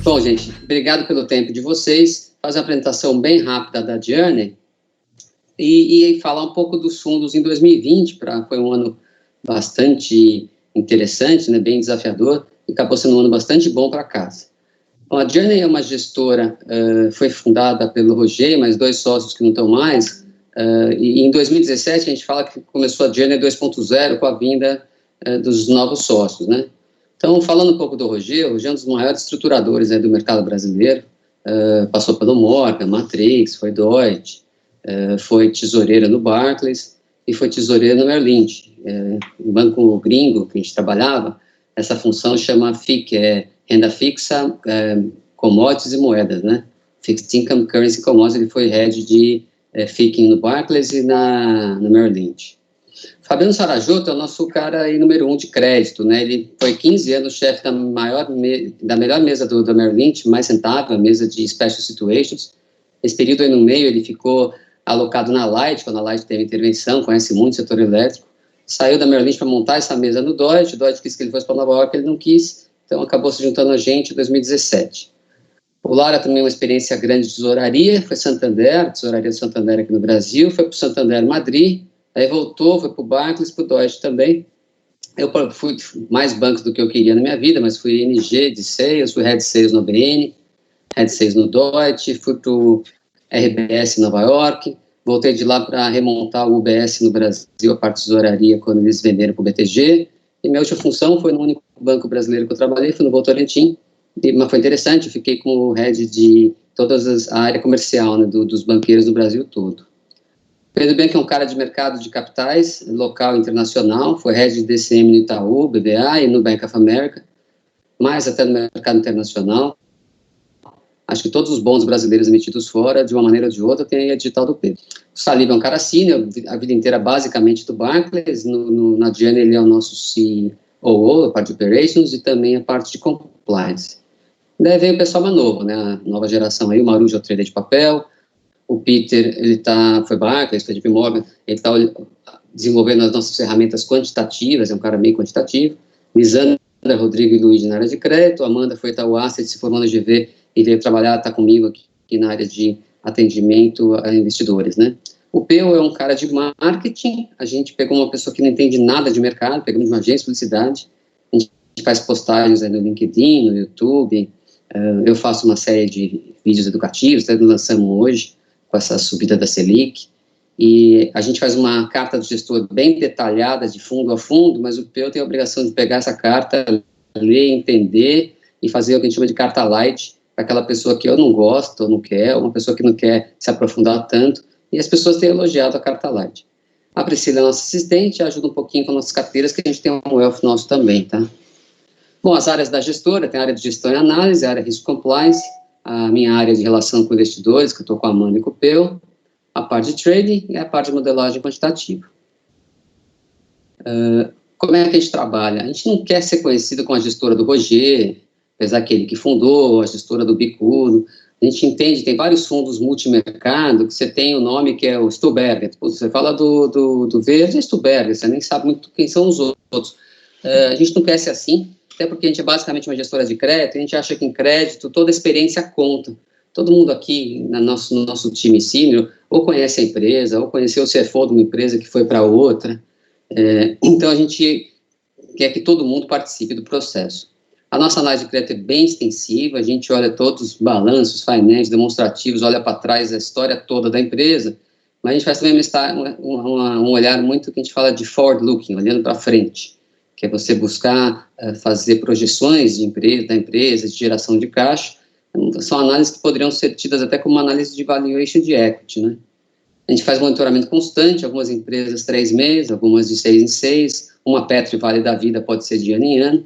Bom, gente, obrigado pelo tempo de vocês. Fazer uma apresentação bem rápida da Journey e falar um pouco dos fundos em 2020. Foi um ano bastante interessante, né, bem desafiador, e acabou sendo um ano bastante bom para casa. Bom, a Journey é uma gestora, foi fundada pelo Roger e mais 2 sócios que não estão mais, e em 2017 a gente fala que começou a Journey 2.0 com a vinda dos novos sócios, né? Então, falando um pouco do Roger, o Roger é um dos maiores estruturadores, né, do mercado brasileiro, passou pelo Morgan, Matrix, foi Deutsche, foi tesoureira no Barclays e foi tesoureira no Merrill Lynch. Um banco gringo que a gente trabalhava, essa função chama FIC, renda fixa, commodities e moedas, né? Fixed Income, Currency Commodities. Ele foi head de FIC no Barclays e no Merrill Lynch. Fabiano Sarajotto é o nosso cara aí número 1 de crédito, né? Ele foi 15 anos chefe da melhor mesa do Merrill Lynch, mais rentável, a mesa de Special Situations. Esse período aí no meio ele ficou alocado na Light, quando a Light teve intervenção, conhece muito o setor elétrico. Saiu da Merrill Lynch para montar essa mesa no Deutsche. O Deutsche quis que ele fosse para Nova York, ele não quis, então acabou se juntando a gente em 2017. O Lara também uma experiência grande de tesouraria, foi Santander, tesouraria do Santander aqui no Brasil, foi para o Santander Madrid, aí voltou, foi para o Barclays, para o Deutsche também. Eu fui mais bancos do que eu queria na minha vida, mas fui ING de Sales, fui Head Sales no BN, Head Sales no Deutsche, fui para o RBS em Nova York, voltei de lá para remontar o UBS no Brasil, a parte de tesouraria, quando eles venderam para o BTG, e minha última função foi no único banco brasileiro que eu trabalhei, foi no Votorantim, mas foi interessante, eu fiquei como head de toda a área comercial, né, dos banqueiros do Brasil todo. Pedro Bianchi é um cara de mercado de capitais, local e internacional, foi head de DCM no Itaú, BBA e no Bank of America, mais até no mercado internacional. Acho que todos os bons brasileiros emitidos fora, de uma maneira ou de outra, tem aí a digital do Pedro. O Salib é um cara senior, a vida inteira basicamente do Barclays, na Journey ele é o nosso COO, a parte de Operations e também a parte de Compliance. Daí vem o pessoal mais novo, né, a nova geração aí, o Marujo é o trader de papel, o Peter, foi Barclays, foi JP Morgan, ele está desenvolvendo as nossas ferramentas quantitativas, é um cara meio quantitativo. Lisandra, Rodrigo e Luiz na área de crédito, Amanda foi Itaú Asset, se formou no GV e veio trabalhar, está comigo aqui na área de atendimento a investidores, né. O Peu é um cara de marketing, a gente pegou uma pessoa que não entende nada de mercado, pegamos uma agência de publicidade, a gente faz postagens aí no LinkedIn, no YouTube, eu faço uma série de vídeos educativos, até lançamos hoje, com essa subida da Selic, e a gente faz uma carta do gestor bem detalhada, de fundo a fundo, mas o Peu tem a obrigação de pegar essa carta, ler, entender, e fazer o que a gente chama de carta light, para aquela pessoa que eu não gosto, ou não quer, uma pessoa que não quer se aprofundar tanto, e as pessoas têm elogiado a carta light. A Priscila é nossa assistente, ajuda um pouquinho com nossas carteiras, que a gente tem um wealth nosso também, tá? Bom, as áreas da gestora, tem a área de gestão e análise, a área de risco compliance, a minha área de relação com investidores, que eu estou com a Amanda e com o Peu, a parte de trading e a parte de modelagem quantitativa. Como é que a gente trabalha? A gente não quer ser conhecido como a gestora do Roger, apesar que ele que fundou, a gestora do Bicudo. A gente entende, tem vários fundos multimercado, que você tem o nome que é o Stuberger. Você fala do verde, é Stuberger, você nem sabe muito quem são os outros. A gente não quer ser assim, até porque a gente é basicamente uma gestora de crédito, a gente acha que em crédito toda a experiência conta. Todo mundo aqui no nosso time sênior ou conhece a empresa, ou conheceu o CFO de uma empresa que foi para outra. Então, a gente quer que todo mundo participe do processo. A nossa análise de crédito é bem extensiva, a gente olha todos os balanços, financeiros, demonstrativos, olha para trás a história toda da empresa, mas a gente faz também um olhar muito que a gente fala de forward-looking, olhando para frente, que é você buscar fazer projeções da empresa, de geração de caixa. São análises que poderiam ser tidas até como análise de valuation de equity, né? A gente faz monitoramento constante, algumas empresas 3 meses, algumas de 6 em 6, uma Petri Vale da Vida pode ser de ano em ano,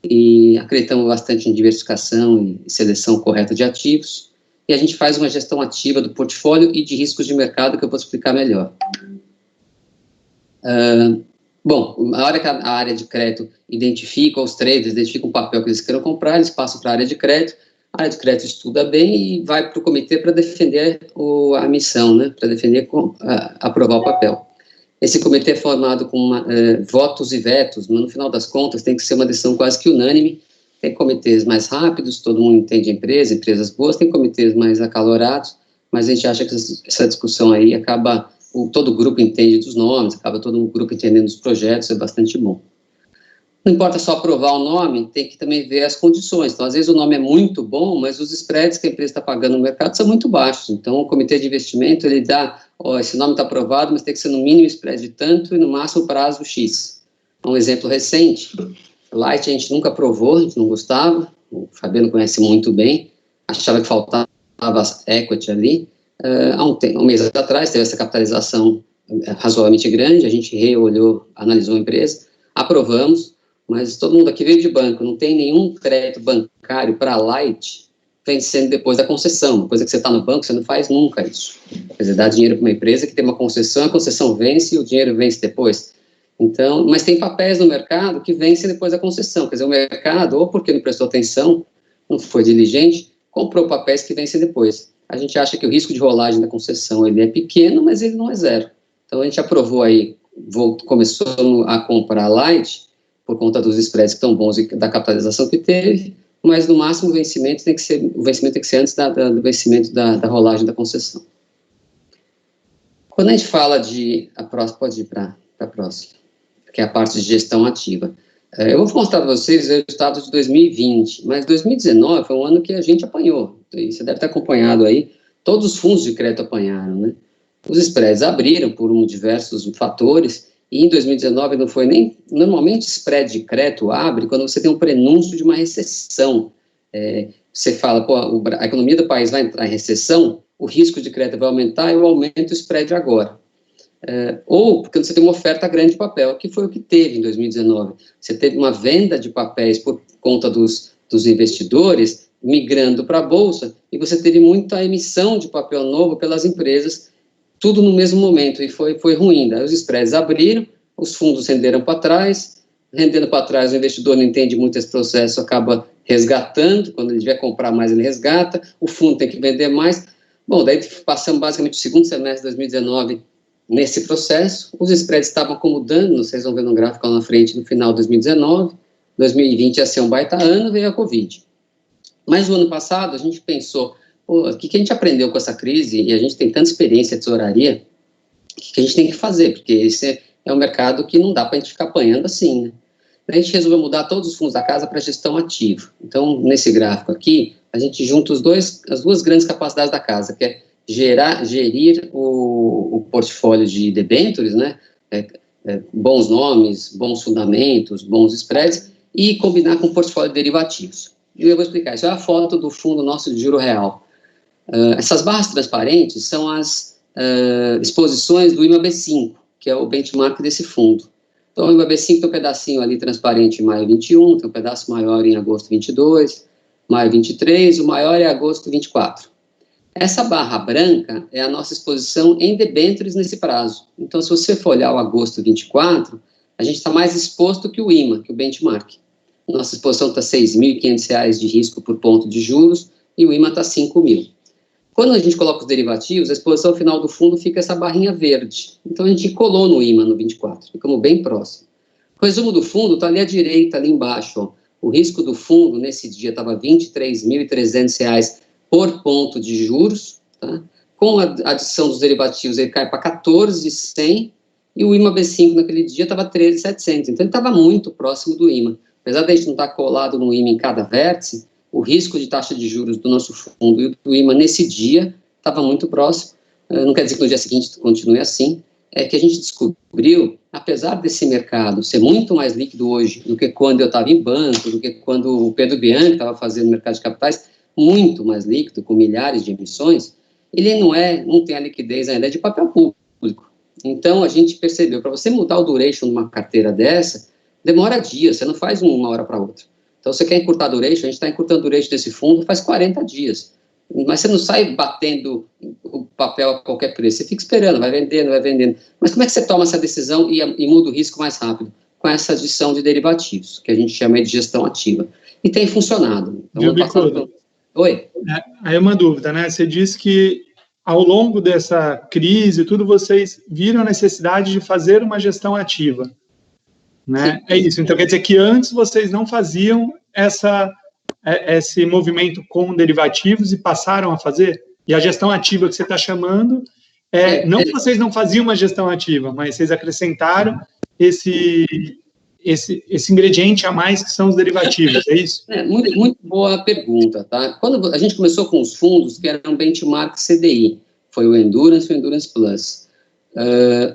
e acreditamos bastante em diversificação e seleção correta de ativos, e a gente faz uma gestão ativa do portfólio e de riscos de mercado, que eu vou explicar melhor. Bom, a hora que a área de crédito identifica os traders, identifica um papel que eles queiram comprar, eles passam para a área de crédito, a área de crédito estuda bem e vai para o comitê para defender a missão, né, para defender, aprovar o papel. Esse comitê é formado com votos e vetos, mas no final das contas tem que ser uma decisão quase que unânime, Tem comitês mais rápidos, todo mundo entende a empresa, empresas boas, tem comitês mais acalorados, mas a gente acha que essa discussão aí acaba, todo grupo entende dos nomes, acaba todo grupo entendendo os projetos, é bastante bom. Não importa só aprovar o nome, tem que também ver as condições. Então, às vezes o nome é muito bom, mas os spreads que a empresa está pagando no mercado são muito baixos. Então, o comitê de investimento, ele dá, esse nome está aprovado, mas tem que ser no mínimo spread de tanto e no máximo prazo X. Um exemplo recente, Light a gente nunca aprovou, a gente não gostava, o Fabiano conhece muito bem, achava que faltava equity ali. Há um mês atrás teve essa capitalização razoavelmente grande, a gente reolhou, analisou a empresa, aprovamos, mas todo mundo aqui veio de banco, não tem nenhum crédito bancário para Light vencendo depois da concessão, uma coisa que você está no banco, você não faz nunca isso. Quer dizer, dá dinheiro para uma empresa que tem uma concessão, a concessão vence e o dinheiro vence depois. Então, mas tem papéis no mercado que vencem depois da concessão, quer dizer, o mercado, ou porque não prestou atenção, não foi diligente, comprou papéis que vencem depois. A gente acha que o risco de rolagem da concessão, ele é pequeno, mas ele não é zero. Então, a gente aprovou aí, começou a comprar Light, por conta dos spreads que estão bons e da capitalização que teve, mas no máximo o vencimento tem que ser antes do vencimento da rolagem da concessão. Quando a gente fala de... pode ir para a próxima, que é a parte de gestão ativa. Eu vou mostrar para vocês o resultado de 2020, mas 2019 foi um ano que a gente apanhou, e você deve ter acompanhado aí, todos os fundos de crédito apanharam, né? Os spreads abriram por diversos fatores, e em 2019 não foi nem... Normalmente, spread de crédito abre quando você tem um prenúncio de uma recessão. Você fala, pô, a economia do país vai entrar em recessão, o risco de crédito vai aumentar, eu aumento o spread agora. Ou porque você tem uma oferta grande de papel, que foi o que teve em 2019. Você teve uma venda de papéis por conta dos investidores migrando para a Bolsa, e você teve muita emissão de papel novo pelas empresas, tudo no mesmo momento, e foi ruim. Daí os spreads abriram, os fundos renderam para trás, rendendo para trás, o investidor não entende muito esse processo, acaba resgatando, quando ele tiver comprar mais, ele resgata, o fundo tem que vender mais. Bom, daí passamos basicamente o segundo semestre de 2019 nesse processo, os spreads estavam acomodando, vocês vão ver no gráfico lá na frente, no final de 2019, 2020 ia ser um baita ano, veio a Covid. Mas no ano passado, a gente pensou, o que a gente aprendeu com essa crise, e a gente tem tanta experiência de tesouraria, o que a gente tem que fazer, porque esse é um mercado que não dá para a gente ficar apanhando assim, né? A gente resolveu mudar todos os fundos da casa para gestão ativa. Então, nesse gráfico aqui, a gente junta as duas grandes capacidades da casa, que é gerir o portfólio de debêntures, né? Bons nomes, bons fundamentos, bons spreads, e combinar com o portfólio de derivativos. E eu vou explicar, isso é a foto do fundo nosso de juro real. Essas barras transparentes são as exposições do IMAB5, que é o benchmark desse fundo. Então, o IMAB5 tem um pedacinho ali transparente em maio 21, tem um pedaço maior em agosto 22, maio 23, o maior é agosto 24. Essa barra branca é a nossa exposição em debêntures nesse prazo. Então, se você for olhar o agosto 24, a gente está mais exposto que o IMA, que o benchmark. Nossa exposição está R$ 6.500 de risco por ponto de juros e o IMA está 5.000. Quando a gente coloca os derivativos, a exposição final do fundo fica essa barrinha verde. Então, a gente colou no IMA no 24, ficamos bem próximo. O resumo do fundo está ali à direita, ali embaixo. Ó. O risco do fundo, nesse dia, estava R$ 23.300 por ponto de juros. Tá? Com a adição dos derivativos, ele cai para 14.100 e o IMA B5 naquele dia estava 13.700. Então, ele estava muito próximo do IMA. Apesar de a gente não estar colado no IMA em cada vértice, o risco de taxa de juros do nosso fundo e do IMA nesse dia estava muito próximo. Não quer dizer que no dia seguinte continue assim. É que a gente descobriu, apesar desse mercado ser muito mais líquido hoje do que quando eu estava em banco, do que quando o Pedro Bianchi estava fazendo mercado de capitais, muito mais líquido, com milhares de emissões, ele não tem a liquidez ainda de papel público. Então, a gente percebeu, para você mudar o duration de uma carteira dessa, demora dias, você não faz uma hora para outra. Então, você quer encurtar a duration, a gente está encurtando a duration desse fundo faz 40 dias. Mas você não sai batendo o papel a qualquer preço, você fica esperando, vai vendendo, vai vendendo. Mas como é que você toma essa decisão e muda o risco mais rápido? Com essa adição de derivativos, que a gente chama de gestão ativa. E tem funcionado. Então, Bicudo? Oi? Aí é uma dúvida, né? Você disse que ao longo dessa crise, vocês viram a necessidade de fazer uma gestão ativa. né? É isso. Então, quer dizer que antes vocês não faziam esse movimento com derivativos e passaram a fazer? E a gestão ativa que você está chamando, não que vocês não faziam uma gestão ativa, mas vocês acrescentaram esse ingrediente a mais que são os derivativos, é isso? Muito, muito boa pergunta, tá? Quando a gente começou com os fundos, que eram benchmark CDI, foi o Endurance e o Endurance Plus.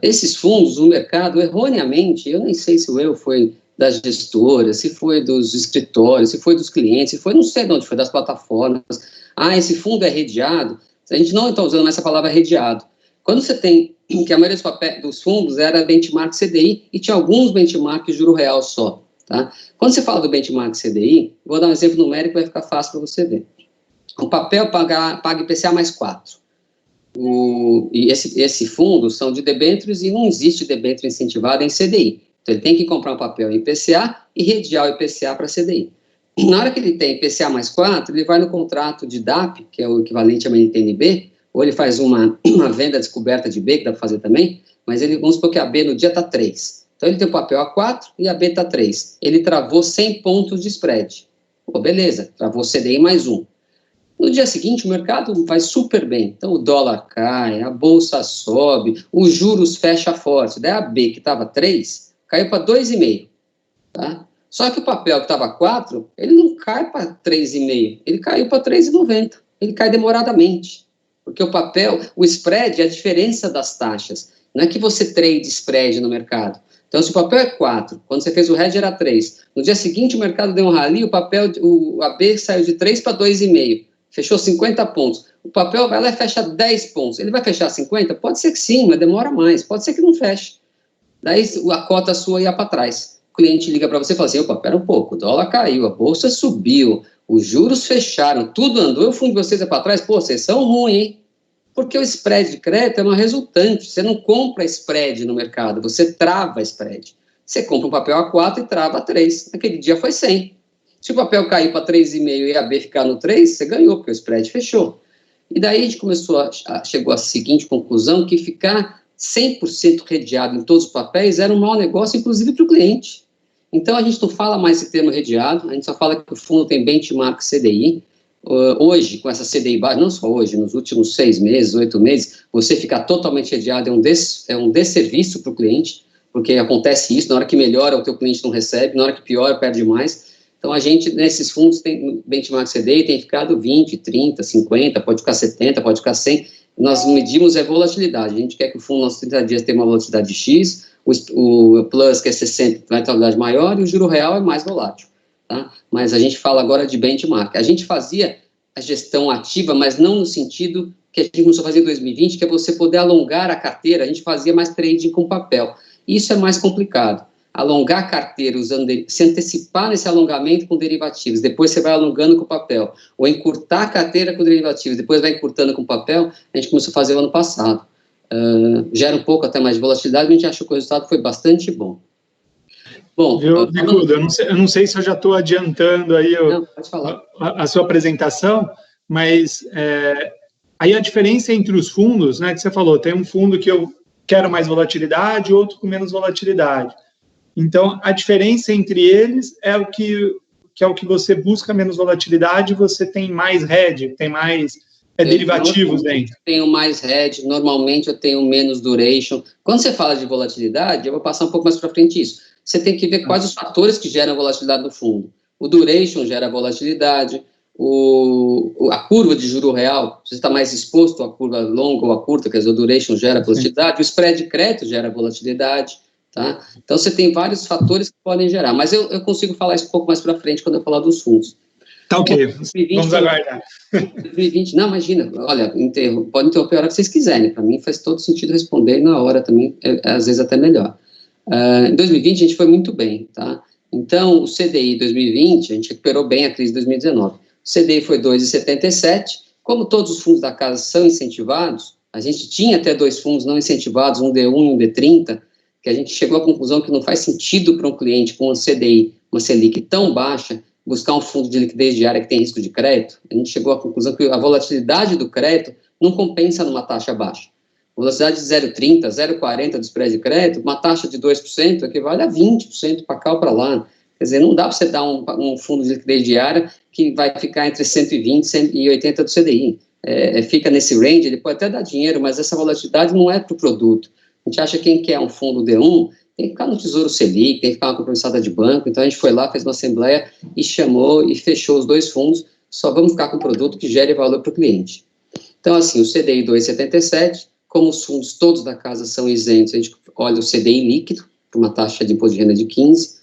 Esses fundos, o mercado, erroneamente, eu nem sei se o erro foi das gestoras, se foi dos escritórios, se foi dos clientes, se foi, não sei de onde foi, das plataformas. Esse fundo é redeado. A gente não está usando mais essa palavra redeado. Quando você tem, que a maioria dos fundos era benchmark CDI e tinha alguns benchmark juro real só, tá? Quando você fala do benchmark CDI, vou dar um exemplo numérico, vai ficar fácil para você ver. O papel paga IPCA mais 4. E esse fundo são de debêntures e não existe debênture incentivada em CDI. Então, ele tem que comprar um papel em IPCA e redear o IPCA para CDI. Na hora que ele tem IPCA mais 4, ele vai no contrato de DAP, que é o equivalente a uma NTNB, ou ele faz uma venda descoberta de B, que dá para fazer também, mas vamos supor que a B no dia está 3. Então, ele tem o papel a 4 e a B está 3. Ele travou 100 pontos de spread. Beleza, travou CDI mais 1. No dia seguinte, o mercado vai super bem. Então, o dólar cai, a bolsa sobe, os juros fecha forte. Daí a B, que estava 3, caiu para 2,5. Tá? Só que o papel que estava 4, ele não cai para 3,5, ele caiu para 3,90. Ele cai demoradamente. Porque o spread é a diferença das taxas. Não é que você trade spread no mercado. Então, se o papel é 4, quando você fez o hedge era 3. No dia seguinte, o mercado deu um rally, a B saiu de 3 para 2,5. Fechou 50 pontos. O papel vai lá e fecha 10 pontos. Ele vai fechar 50? Pode ser que sim, mas demora mais. Pode ser que não feche. Daí a cota sua ia para trás. O cliente liga para você e fala assim, opa, pera um pouco, o dólar caiu, a bolsa subiu, os juros fecharam, tudo andou, o fundo de vocês é para trás, pô, vocês são ruins, hein? Porque o spread de crédito é uma resultante, você não compra spread no mercado, você trava spread. Você compra um papel a 4 e trava a 3. Naquele dia foi 100. Se o papel cair para 3,5 e a B ficar no 3, você ganhou, porque o spread fechou. E daí a gente chegou à seguinte conclusão, que ficar 100% redeado em todos os papéis era um mau negócio, inclusive para o cliente. Então, a gente não fala mais esse termo redeado, a gente só fala que o fundo tem benchmark CDI. Hoje, com essa CDI baixa, não só hoje, nos últimos 6 meses, 8 meses, você ficar totalmente redeado é um desserviço para o cliente, porque acontece isso, na hora que melhora, o teu cliente não recebe, na hora que piora, perde mais. Então, a gente, nesses fundos, tem benchmark CDI, tem ficado 20, 30, 50, pode ficar 70, pode ficar 100. Nós medimos volatilidade. A gente quer que o fundo, nos 30 dias, tenha uma volatilidade de X, o Plus, que é 60, vai ter uma volatilidade maior, e o juro real é mais volátil. Tá? Mas a gente fala agora de benchmark. A gente fazia a gestão ativa, mas não no sentido que a gente começou a fazer em 2020, que é você poder alongar a carteira. A gente fazia mais trading com papel. Isso é mais complicado. Alongar a carteira, se antecipar nesse alongamento com derivativos, depois você vai alongando com papel, ou encurtar a carteira com derivativos, depois vai encurtando com papel, a gente começou a fazer o ano passado. Gera um pouco até mais de volatilidade, mas a gente achou que o resultado foi bastante bom. Bom, Bicudo, eu não sei se eu já estou adiantando aí a sua apresentação, mas aí a diferença entre os fundos, né, que você falou, tem um fundo que eu quero mais volatilidade, outro com menos volatilidade. Então, a diferença entre eles é o que você busca menos volatilidade, você tem mais hedge, tem mais derivativos dentro. Eu tenho mais hedge, normalmente eu tenho menos duration. Quando você fala de volatilidade, eu vou passar um pouco mais para frente isso. Você tem que ver quais os fatores que geram volatilidade no fundo. O duration gera volatilidade, a curva de juro real, você está mais exposto à curva longa ou à curta, quer dizer, o duration gera volatilidade, o spread de crédito gera volatilidade. Tá? Então, você tem vários fatores que podem gerar, mas eu consigo falar isso um pouco mais para frente quando eu falar dos fundos. Tá ok, 2020, vamos aguardar. 2020, não, imagina, olha, pode interromper a hora que vocês quiserem, para mim faz todo sentido responder na hora também, às vezes até melhor. Em 2020 a gente foi muito bem, tá? Então, o CDI 2020, a gente recuperou bem a crise de 2019. O CDI foi 2,77, como todos os fundos da casa são incentivados, a gente tinha até 2 fundos não incentivados, um D1 e um D30, que a gente chegou à conclusão que não faz sentido para um cliente com um CDI, uma Selic tão baixa, buscar um fundo de liquidez diária que tem risco de crédito. A gente chegou à conclusão que a volatilidade do crédito não compensa numa taxa baixa. Velocidade de 0,30, 0,40 do spread de crédito, uma taxa de 2% equivale a 20% para cá ou para lá. Quer dizer, não dá para você dar um fundo de liquidez diária que vai ficar entre 120 e 180 do CDI. Fica nesse range, ele pode até dar dinheiro, mas essa volatilidade não é para o produto. A gente acha que quem quer um fundo D1 tem que ficar no Tesouro Selic, tem que ficar uma compromissada de banco. Então, a gente foi lá, fez uma assembleia e chamou e fechou os 2 fundos. Só vamos ficar com um produto que gere valor para o cliente. Então, assim, o CDI 2,77, como os fundos todos da casa são isentos, a gente olha o CDI líquido, para uma taxa de imposto de renda de 15%,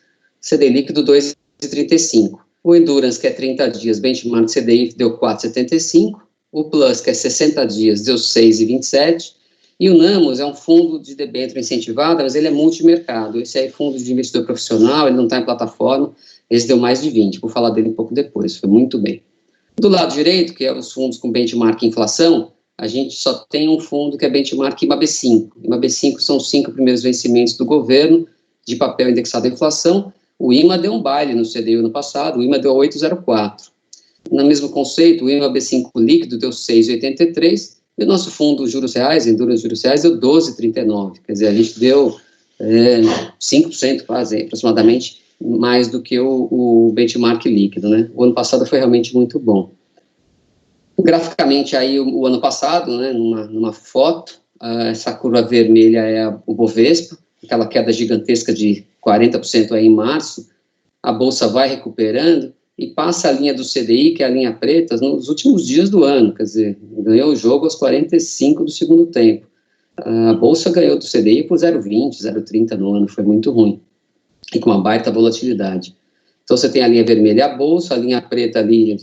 CDI líquido 2,35%. O Endurance, que é 30 dias, benchmark CDI, deu 4,75%. O Plus, que é 60 dias, deu 6,27%. E o Namos é um fundo de debênture incentivada, mas ele é multimercado. Esse aí é fundo de investidor profissional, ele não está em plataforma, esse deu mais de 20%. Vou falar dele um pouco depois, foi muito bem. Do lado direito, que é os fundos com benchmark inflação, a gente só tem um fundo que é benchmark IMAB5. IMAB5 são os 5 primeiros vencimentos do governo de papel indexado à inflação. O IMA deu um baile no CDI ano passado, o IMA deu 8,04. No mesmo conceito, o IMAB5 líquido deu 6,83, e o nosso fundo juros reais, Endurance juros reais, deu 12,39. Quer dizer, a gente deu 5% quase, aproximadamente, mais do que o benchmark líquido, né? O ano passado foi realmente muito bom. Graficamente, aí, o ano passado, né, numa foto, essa curva vermelha é o Bovespa, aquela queda gigantesca de 40% aí em março, a Bolsa vai recuperando e passa a linha do CDI, que é a linha preta, nos últimos dias do ano, quer dizer, ganhou o jogo aos 45 do segundo tempo. A Bolsa ganhou do CDI por 0,20, 0,30 no ano, foi muito ruim, e com uma baita volatilidade. Então, você tem a linha vermelha a Bolsa, a linha preta ali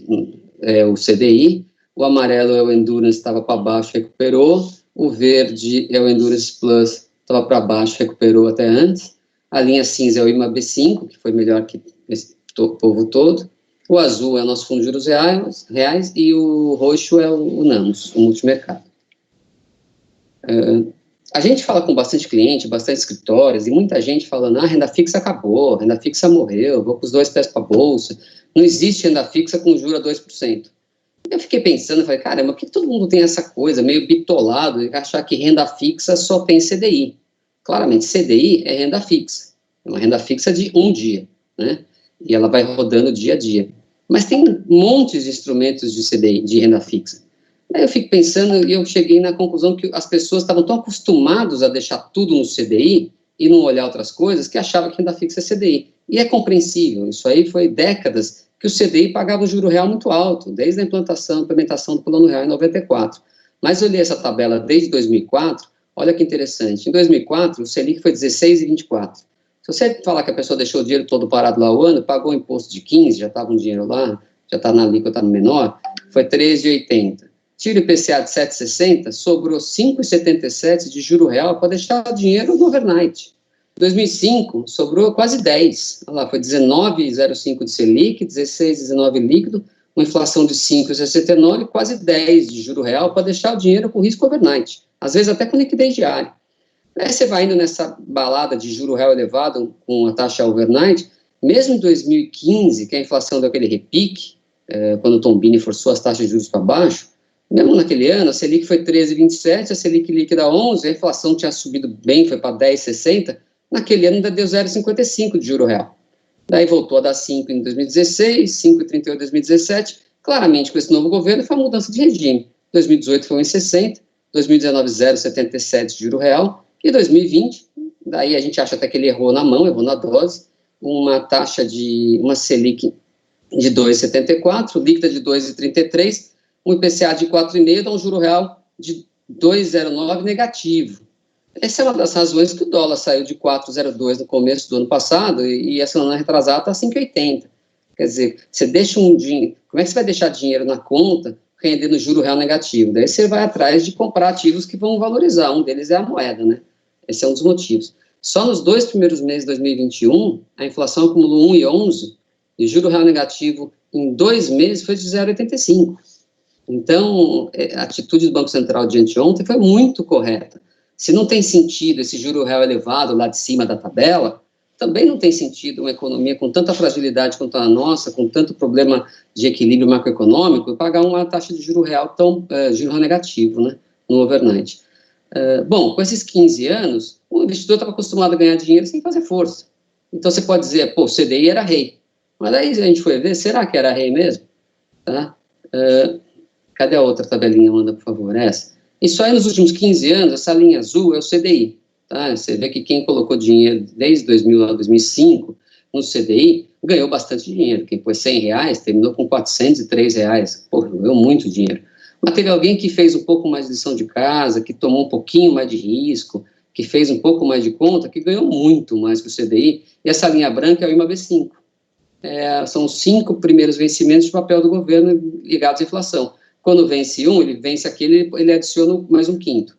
é o CDI, o amarelo é o Endurance, estava para baixo, recuperou, o verde é o Endurance Plus, estava para baixo, recuperou até antes, a linha cinza é o IMAB5, que foi melhor que esse povo todo, o azul é o nosso fundo de juros reais e o roxo é o Namos, o multimercado. A gente fala com bastante cliente, bastante escritórios, e muita gente falando, renda fixa acabou, renda fixa morreu, vou com os 2 pés para a bolsa, não existe renda fixa com juro a 2%. Eu fiquei pensando, falei, caramba, por que todo mundo tem essa coisa meio bitolado de achar que renda fixa só tem CDI? Claramente, CDI é renda fixa, é uma renda fixa de um dia, né? E ela vai rodando dia a dia. Mas tem montes de instrumentos de CDI, de renda fixa. Aí eu fico pensando e eu cheguei na conclusão que as pessoas estavam tão acostumadas a deixar tudo no CDI e não olhar outras coisas que achavam que renda fixa é CDI. E é compreensível, isso aí foi décadas que o CDI pagava um juro real muito alto, desde a implementação do Plano Real em 94. Mas eu li essa tabela desde 2004, olha que interessante, em 2004 o Selic foi 16,24. Se você falar que a pessoa deixou o dinheiro todo parado lá o ano, pagou o imposto de 15, já estava um dinheiro lá, já está na alíquota menor, foi 13,80. Tira o IPCA de 7,60, sobrou 5,77 de juro real para deixar o dinheiro no overnight. Em 2005, sobrou quase 10. Olha lá, foi 19,05 de Selic, 16,19 líquido, uma inflação de 5,69, quase 10 de juro real para deixar o dinheiro com risco overnight, às vezes até com liquidez diária. Aí você vai indo nessa balada de juro real elevado com a taxa overnight, mesmo em 2015, que a inflação deu aquele repique, quando o Tom Bini forçou as taxas de juros para baixo, mesmo naquele ano, a Selic foi 13,27, a Selic líquida 11, a inflação tinha subido bem, foi para 10,60, naquele ano ainda deu 0,55 de juro real. Daí voltou a dar 5 em 2016, 5,38 em 2017, claramente com esse novo governo foi uma mudança de regime. 2018 foi 1,60, 2019 0,77 de juro real, e 2020, daí a gente acha até que ele errou na mão, errou na dose, uma taxa de, uma Selic de 2,74, líquida de 2,33, um IPCA de 4,5, dá um juro real de 2,09 negativo. Essa é uma das razões que o dólar saiu de 4,02 no começo do ano passado, e essa semana retrasada está 5,80. Quer dizer, você deixa um dinheiro, como é que você vai deixar dinheiro na conta rendendo juro real negativo? Daí você vai atrás de comprar ativos que vão valorizar, um deles é a moeda, né? Esse é um dos motivos. Só nos 2 primeiros meses de 2021, a inflação acumulou 1,11, e o juro real negativo em 2 meses foi de 0,85. Então, a atitude do Banco Central de anteontem foi muito correta. Se não tem sentido esse juro real elevado lá de cima da tabela, também não tem sentido uma economia com tanta fragilidade quanto a nossa, com tanto problema de equilíbrio macroeconômico, pagar uma taxa de juro real tão juro real negativo, né, no overnight. Bom, com esses 15 anos, o investidor estava acostumado a ganhar dinheiro sem fazer força. Então, você pode dizer, pô, o CDI era rei. Mas aí a gente foi ver, será que era rei mesmo? Tá? Cadê a outra tabelinha? Manda, por favor, essa. Isso aí, nos últimos 15 anos, essa linha azul é o CDI. Tá? Você vê que quem colocou dinheiro desde 2000 a 2005 no CDI ganhou bastante dinheiro. Quem pôs R$100 terminou com R$403. Pô, ganhou muito dinheiro. Mas teve alguém que fez um pouco mais de lição de casa, que tomou um pouquinho mais de risco, que fez um pouco mais de conta, que ganhou muito mais que o CDI. E essa linha branca é o IMAB5. São os 5 primeiros vencimentos de papel do governo ligados à inflação. Quando vence um, ele vence aquele, ele adiciona mais um quinto.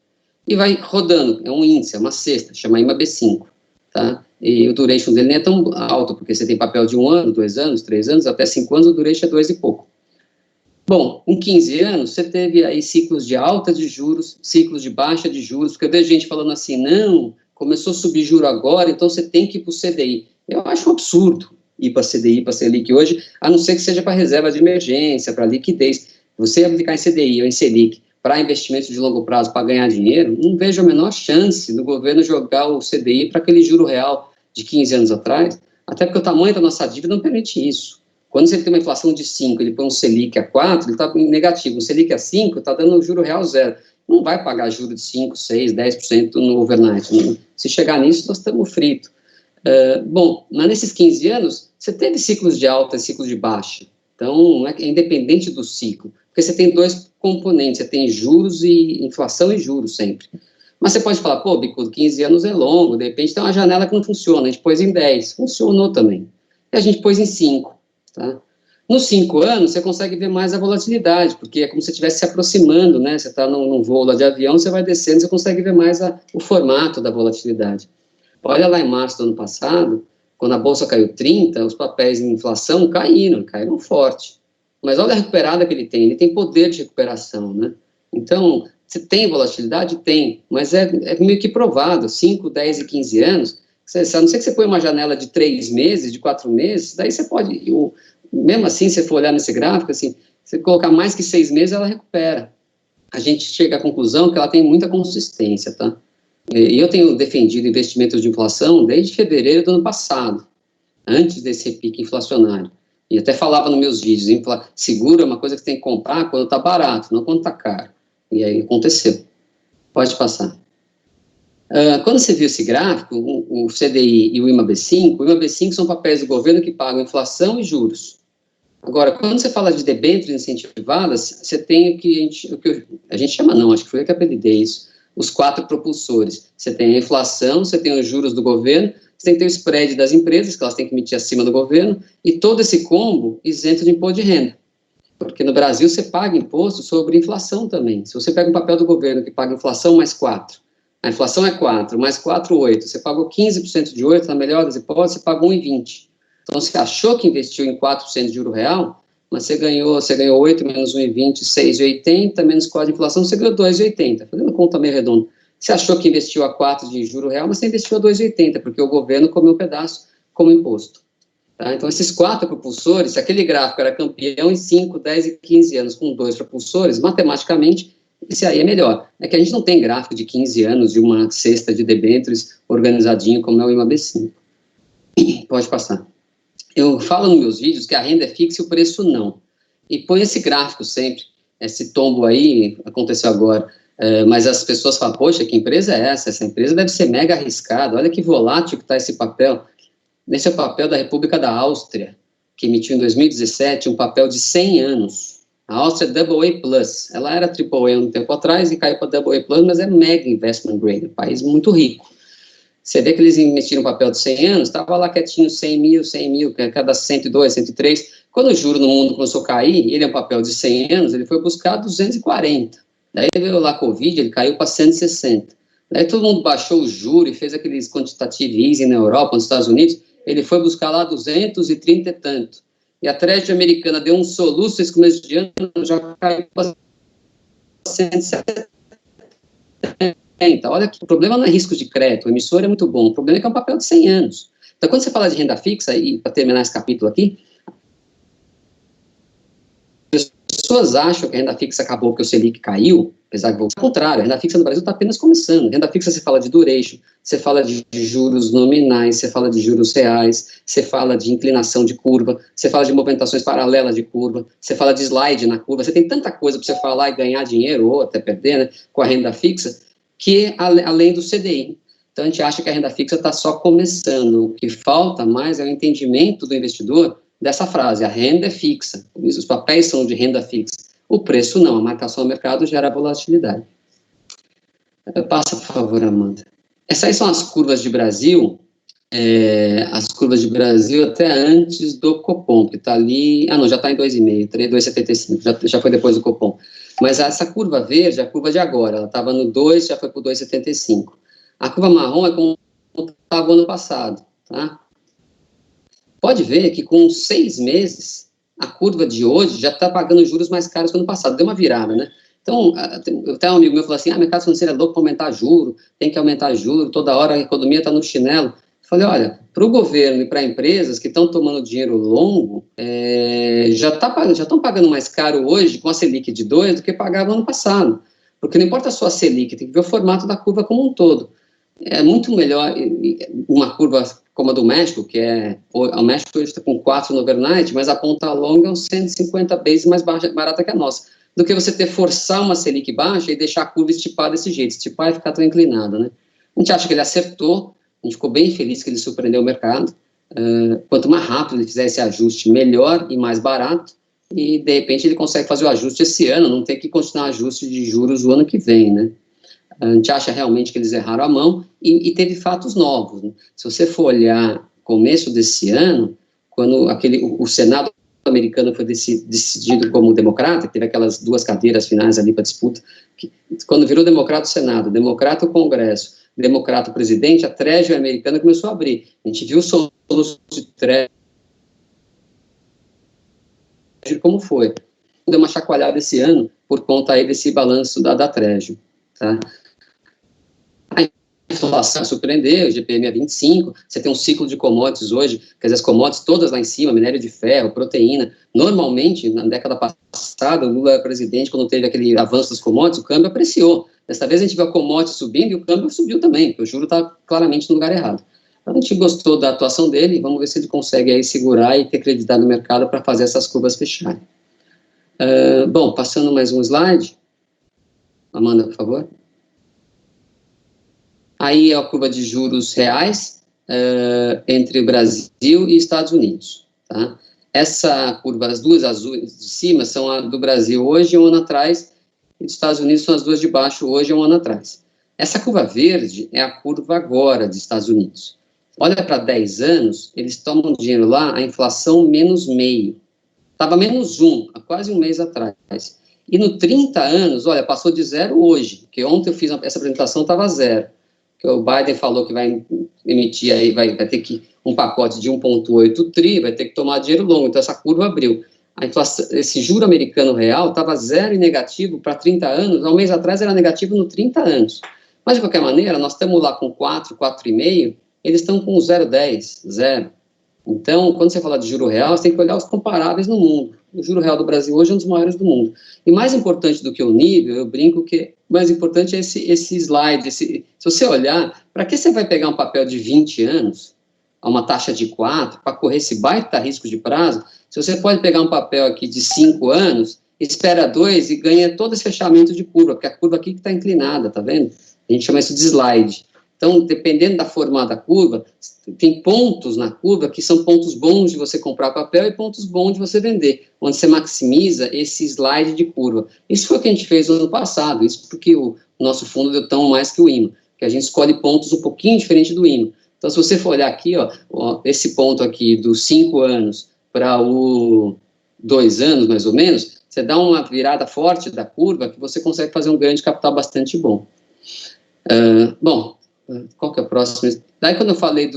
E vai rodando, é um índice, é uma cesta, chama IMAB5, tá? E o duration dele não é tão alto, porque você tem papel de 1 ano, 2 anos, 3 anos, até 5 anos, o duration é 2 e pouco. Bom, em 15 anos, você teve aí ciclos de alta de juros, ciclos de baixa de juros, porque eu vejo gente falando assim, não, começou a subir juro agora, então você tem que ir para o CDI. Eu acho um absurdo ir para CDI, para Selic hoje, a não ser que seja para reserva de emergência, para liquidez. Você aplicar em CDI ou em Selic para investimentos de longo prazo, para ganhar dinheiro, não vejo a menor chance do governo jogar o CDI para aquele juro real de 15 anos atrás, até porque o tamanho da nossa dívida não permite isso. Quando você tem uma inflação de 5, ele põe um Selic a 4, ele está negativo. Um Selic a 5 está dando um juro real 0. Não vai pagar juro de 5, 6, 10% no overnight. Se chegar nisso, nós estamos fritos. Bom, mas nesses 15 anos, você teve ciclos de alta e ciclos de baixa. Então, é independente do ciclo. Porque você tem 2 componentes, você tem juros e inflação e juros sempre. Mas você pode falar, pô, Bicudo, 15 anos é longo, de repente tem uma janela que não funciona, a gente pôs em 10, funcionou também. E a gente pôs em 5. Tá? Nos 5 anos, você consegue ver mais a volatilidade, porque é como se você estivesse se aproximando, né? Você está num voo lá de avião, você vai descendo, você consegue ver mais o formato da volatilidade. Olha lá em março do ano passado, quando a Bolsa caiu 30, os papéis em inflação caíram forte. Mas olha a recuperada que ele tem poder de recuperação, né? Então, você tem volatilidade? Tem, mas é meio que provado, 5, 10 e 15 anos, a não ser que você põe uma janela de 3 meses, de 4 meses, daí você pode, mesmo assim, se você for olhar nesse gráfico, assim, se colocar mais que 6 meses, ela recupera. A gente chega à conclusão que ela tem muita consistência, tá? E eu tenho defendido investimentos de inflação desde fevereiro do ano passado, antes desse pique inflacionário. E até falava nos meus vídeos, seguro é uma coisa que você tem que comprar quando está barato, não quando está caro. E aí aconteceu. Pode passar. Quando você viu esse gráfico, o CDI e o IMAB5, o IMAB5 são papéis do governo que pagam inflação e juros. Agora, quando você fala de debêntures incentivadas, você tem o que a gente chama, não, acho que foi eu que apelidei isso, os 4 propulsores. Você tem a inflação, você tem os juros do governo, você tem que ter o spread das empresas, que elas têm que emitir acima do governo, e todo esse combo isento de imposto de renda. Porque no Brasil você paga imposto sobre inflação também. Se você pega um papel do governo que paga inflação mais 4, a inflação é 4, mais 4, 8. Você pagou 15% de 8, na melhor das hipóteses, você pagou 1,20. Então, você achou que investiu em 4% de juro real, mas você ganhou 8 menos 1,20, 6,80, menos 4 de inflação, você ganhou 2,80. Fazendo conta meio redonda. Você achou que investiu a 4 de juro real, mas você investiu a 2,80, porque o governo comeu um pedaço como imposto. Tá? Então, esses 4 propulsores, se aquele gráfico era campeão em 5, 10 e 15 anos com 2 propulsores, matematicamente, esse aí é melhor. É que a gente não tem gráfico de 15 anos de uma cesta de debêntures organizadinho como é o IMAB5. Pode passar. Eu falo nos meus vídeos que a renda é fixa e o preço não. E põe esse gráfico sempre. Esse tombo aí aconteceu agora. Mas as pessoas falam, poxa, que empresa é essa? Essa empresa deve ser mega arriscada. Olha que volátil que está esse papel. Esse é o papel da República da Áustria, que emitiu em 2017 um papel de 100 anos. A Áustria é AA+. Ela era AAA um tempo atrás e caiu para AA+, mas é mega investment grade, um país muito rico. Você vê que eles emitiram um papel de 100 anos, estava lá quietinho 100 mil, cada 102, 103. Quando o juro no mundo começou a cair, ele é um papel de 100 anos, ele foi buscar 240. Daí veio lá a Covid, ele caiu para 160. Daí todo mundo baixou o juro e fez aqueles quantitative easing na Europa, nos Estados Unidos, ele foi buscar lá 230 e tanto. E a Treasury americana deu um soluço esse começo de ano, já caiu para 170. Olha que o problema não é risco de crédito, o emissor é muito bom, o problema é que é um papel de 100 anos. Então, quando você fala de renda fixa, e para terminar esse capítulo aqui, as pessoas acham que a renda fixa acabou porque o Selic caiu, apesar que, ao contrário, a renda fixa no Brasil está apenas começando. Renda fixa, você fala de duration, você fala de juros nominais, você fala de juros reais, você fala de inclinação de curva, você fala de movimentações paralelas de curva, você fala de slide na curva, você tem tanta coisa para você falar e ganhar dinheiro, ou até perder, né, com a renda fixa, que além do CDI. Então, a gente acha que a renda fixa está só começando. O que falta mais é o entendimento do investidor dessa frase: a renda é fixa, os papéis são de renda fixa. O preço não, a marcação ao mercado gera volatilidade. Passa, por favor, Amanda. Essas aí são as curvas de Brasil, as curvas de Brasil até antes do Copom, que está ali, não, já está em 2,5, 2,75, já foi depois do Copom. Mas essa curva verde é a curva de agora, ela estava no 2, já foi para o 2,75. A curva marrom é como estava ano passado, tá? Pode ver que com 6 meses, a curva de hoje já está pagando juros mais caros que ano passado, deu uma virada, né? Então, até um amigo meu falou assim, mercado financeiro é louco para aumentar juro, tem que aumentar juro, toda hora a economia está no chinelo. Eu falei, olha, para o governo e para empresas que estão tomando dinheiro longo, já estão pagando mais caro hoje com a Selic de 2 do que pagavam ano passado. Porque não importa só a Selic, tem que ver o formato da curva como um todo. É muito melhor uma curva como a do México, o México hoje está com 4 no overnight, mas a ponta longa é uns 150 bases mais barata que a nossa, do que você forçar uma Selic baixa e deixar a curva estipar desse jeito, estipar e ficar tão inclinada, né? A gente acha que ele acertou, a gente ficou bem feliz que ele surpreendeu o mercado, quanto mais rápido ele fizer esse ajuste, melhor e mais barato, e de repente ele consegue fazer o ajuste esse ano, não tem que continuar ajuste de juros o ano que vem, né? A gente acha realmente que eles erraram a mão e teve fatos novos, né? Se você for olhar começo desse ano, quando o Senado americano foi decidido como democrata, teve aquelas 2 cadeiras finais ali para disputa, quando virou democrata o Senado, democrata o Congresso, democrata o presidente, a Treasury americana começou a abrir. A gente viu o soluço de Treasury como foi. Deu uma chacoalhada esse ano por conta aí desse balanço da Treasury, tá? A inflação surpreendeu, o GPM é 25, você tem um ciclo de commodities hoje, quer dizer, as commodities todas lá em cima, minério de ferro, proteína. Normalmente, na década passada, o Lula era presidente, quando teve aquele avanço das commodities, o câmbio apreciou. Dessa vez a gente viu a commodity subindo e o câmbio subiu também, porque o juro está claramente no lugar errado. Então, a gente gostou da atuação dele, vamos ver se ele consegue aí segurar e ter credibilidade no mercado para fazer essas curvas fecharem. Bom, passando mais um slide. Amanda, por favor. Aí é a curva de juros reais entre Brasil e Estados Unidos, tá? Essa curva, as 2 azuis de cima são a do Brasil hoje e um ano atrás, e dos Estados Unidos são as 2 de baixo hoje e um ano atrás. Essa curva verde é a curva agora dos Estados Unidos. Olha para 10 anos, eles tomam dinheiro lá, a inflação -0,5. Estava -1, há quase um mês atrás. E no 30 anos, olha, passou de 0 hoje, porque ontem eu fiz essa apresentação, estava 0. Que o Biden falou que vai emitir aí, vai ter que um pacote de 1,8 tri, vai ter que tomar dinheiro longo, então essa curva abriu. A inflação, esse juro americano real estava 0 e negativo para 30 anos, há um mês atrás era negativo no 30 anos. Mas, de qualquer maneira, nós estamos lá com 4, 4,5, eles estão com 0,10, 0. Então, quando você fala de juro real, você tem que olhar os comparáveis no mundo. O juro real do Brasil hoje é um dos maiores do mundo. E mais importante do que o nível, eu brinco que mais importante é esse slide. Se você olhar, para que você vai pegar um papel de 20 anos, a uma taxa de 4, para correr esse baita risco de prazo, se você pode pegar um papel aqui de 5 anos, espera 2 e ganha todo esse fechamento de curva, porque a curva aqui que está inclinada, tá vendo? A gente chama isso de slide. Então, dependendo da forma da curva, tem pontos na curva que são pontos bons de você comprar papel e pontos bons de você vender, onde você maximiza esse slide de curva. Isso foi o que a gente fez no ano passado, isso porque o nosso fundo deu tão mais que o IMA, que a gente escolhe pontos um pouquinho diferente do IMA. Então, se você for olhar aqui, esse ponto aqui dos 5 anos para o 2 anos, mais ou menos, você dá uma virada forte da curva que você consegue fazer um ganho de capital bastante bom. Bom, qual que é o próximo? Daí, quando eu falei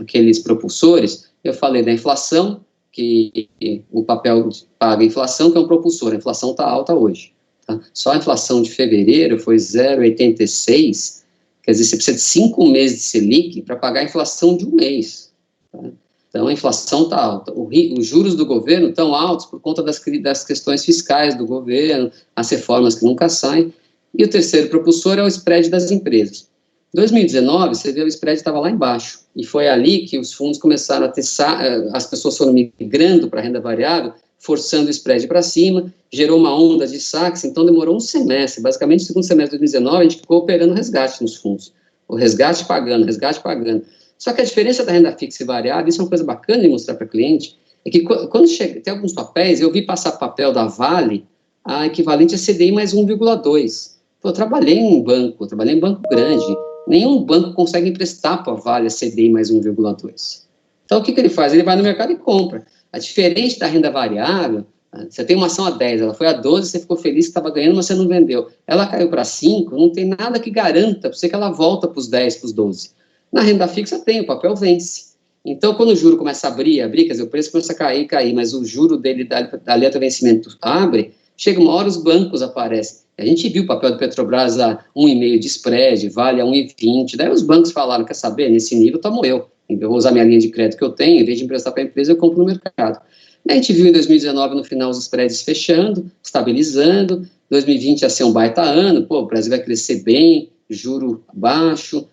aqueles propulsores, eu falei da inflação, que o papel paga a inflação, que é um propulsor. A inflação está alta hoje. Tá? Só a inflação de fevereiro foi 0,86, quer dizer, você precisa de 5 meses de Selic para pagar a inflação de um mês. Tá? Então, Então, a inflação está alta, os juros do governo estão altos por conta das questões fiscais do governo, as reformas que nunca saem, e o terceiro propulsor é o spread das empresas. Em 2019, você vê, o spread estava lá embaixo, e foi ali que os fundos começaram a ter, as pessoas foram migrando para a renda variável, forçando o spread para cima, gerou uma onda de saques, então demorou um semestre, basicamente no segundo semestre de 2019, a gente ficou operando resgate nos fundos, o resgate pagando. Só que a diferença da renda fixa e variável, isso é uma coisa bacana de mostrar para o cliente, é que quando chega, tem alguns papéis, eu vi passar papel da Vale, a equivalente a CDI mais 1,2. Eu trabalhei em banco grande, nenhum banco consegue emprestar para a Vale a CDI mais 1,2. Então, o que ele faz? Ele vai no mercado e compra. A diferença da renda variável, você tem uma ação a 10, ela foi a 12, você ficou feliz que estava ganhando, mas você não vendeu. Ela caiu para 5, não tem nada que garanta para você que ela volta para os 10, para os 12. Na renda fixa tem, o papel vence. Então, quando o juro começa a abrir, quer dizer, o preço começa a cair, mas o juro dele, da letra vencimento abre, chega uma hora os bancos aparecem. A gente viu o papel do Petrobras a 1,5 de spread, Vale a 1,20, daí os bancos falaram, quer saber, nesse nível tomo eu vou usar minha linha de crédito que eu tenho, em vez de emprestar para a empresa, eu compro no mercado. A gente viu em 2019, no final, os spreads fechando, estabilizando, 2020 ia ser um baita ano, o Brasil vai crescer bem, juro baixo,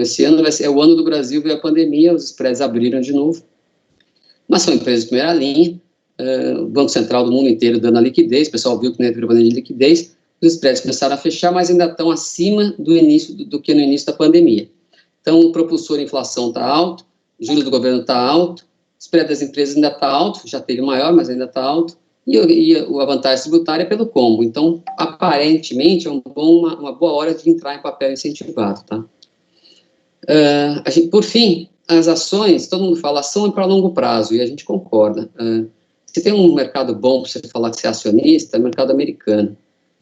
esse ano vai ser o ano do Brasil, veio a pandemia, os spreads abriram de novo, mas são empresas de primeira linha, o Banco Central do mundo inteiro dando a liquidez, o pessoal viu que não ia ter problema de liquidez, os spreads começaram a fechar, mas ainda estão acima do que no início da pandemia. Então, o propulsor inflação está alto, o juros do governo está alto, o spread das empresas ainda está alto, já teve maior, mas ainda está alto, e a vantagem tributária é pelo combo. Então, aparentemente, é uma boa hora de entrar em papel incentivado, tá? Por fim, as ações, todo mundo fala, ação é para longo prazo, e a gente concorda. Se tem um mercado bom para você falar que você é acionista, é o mercado americano.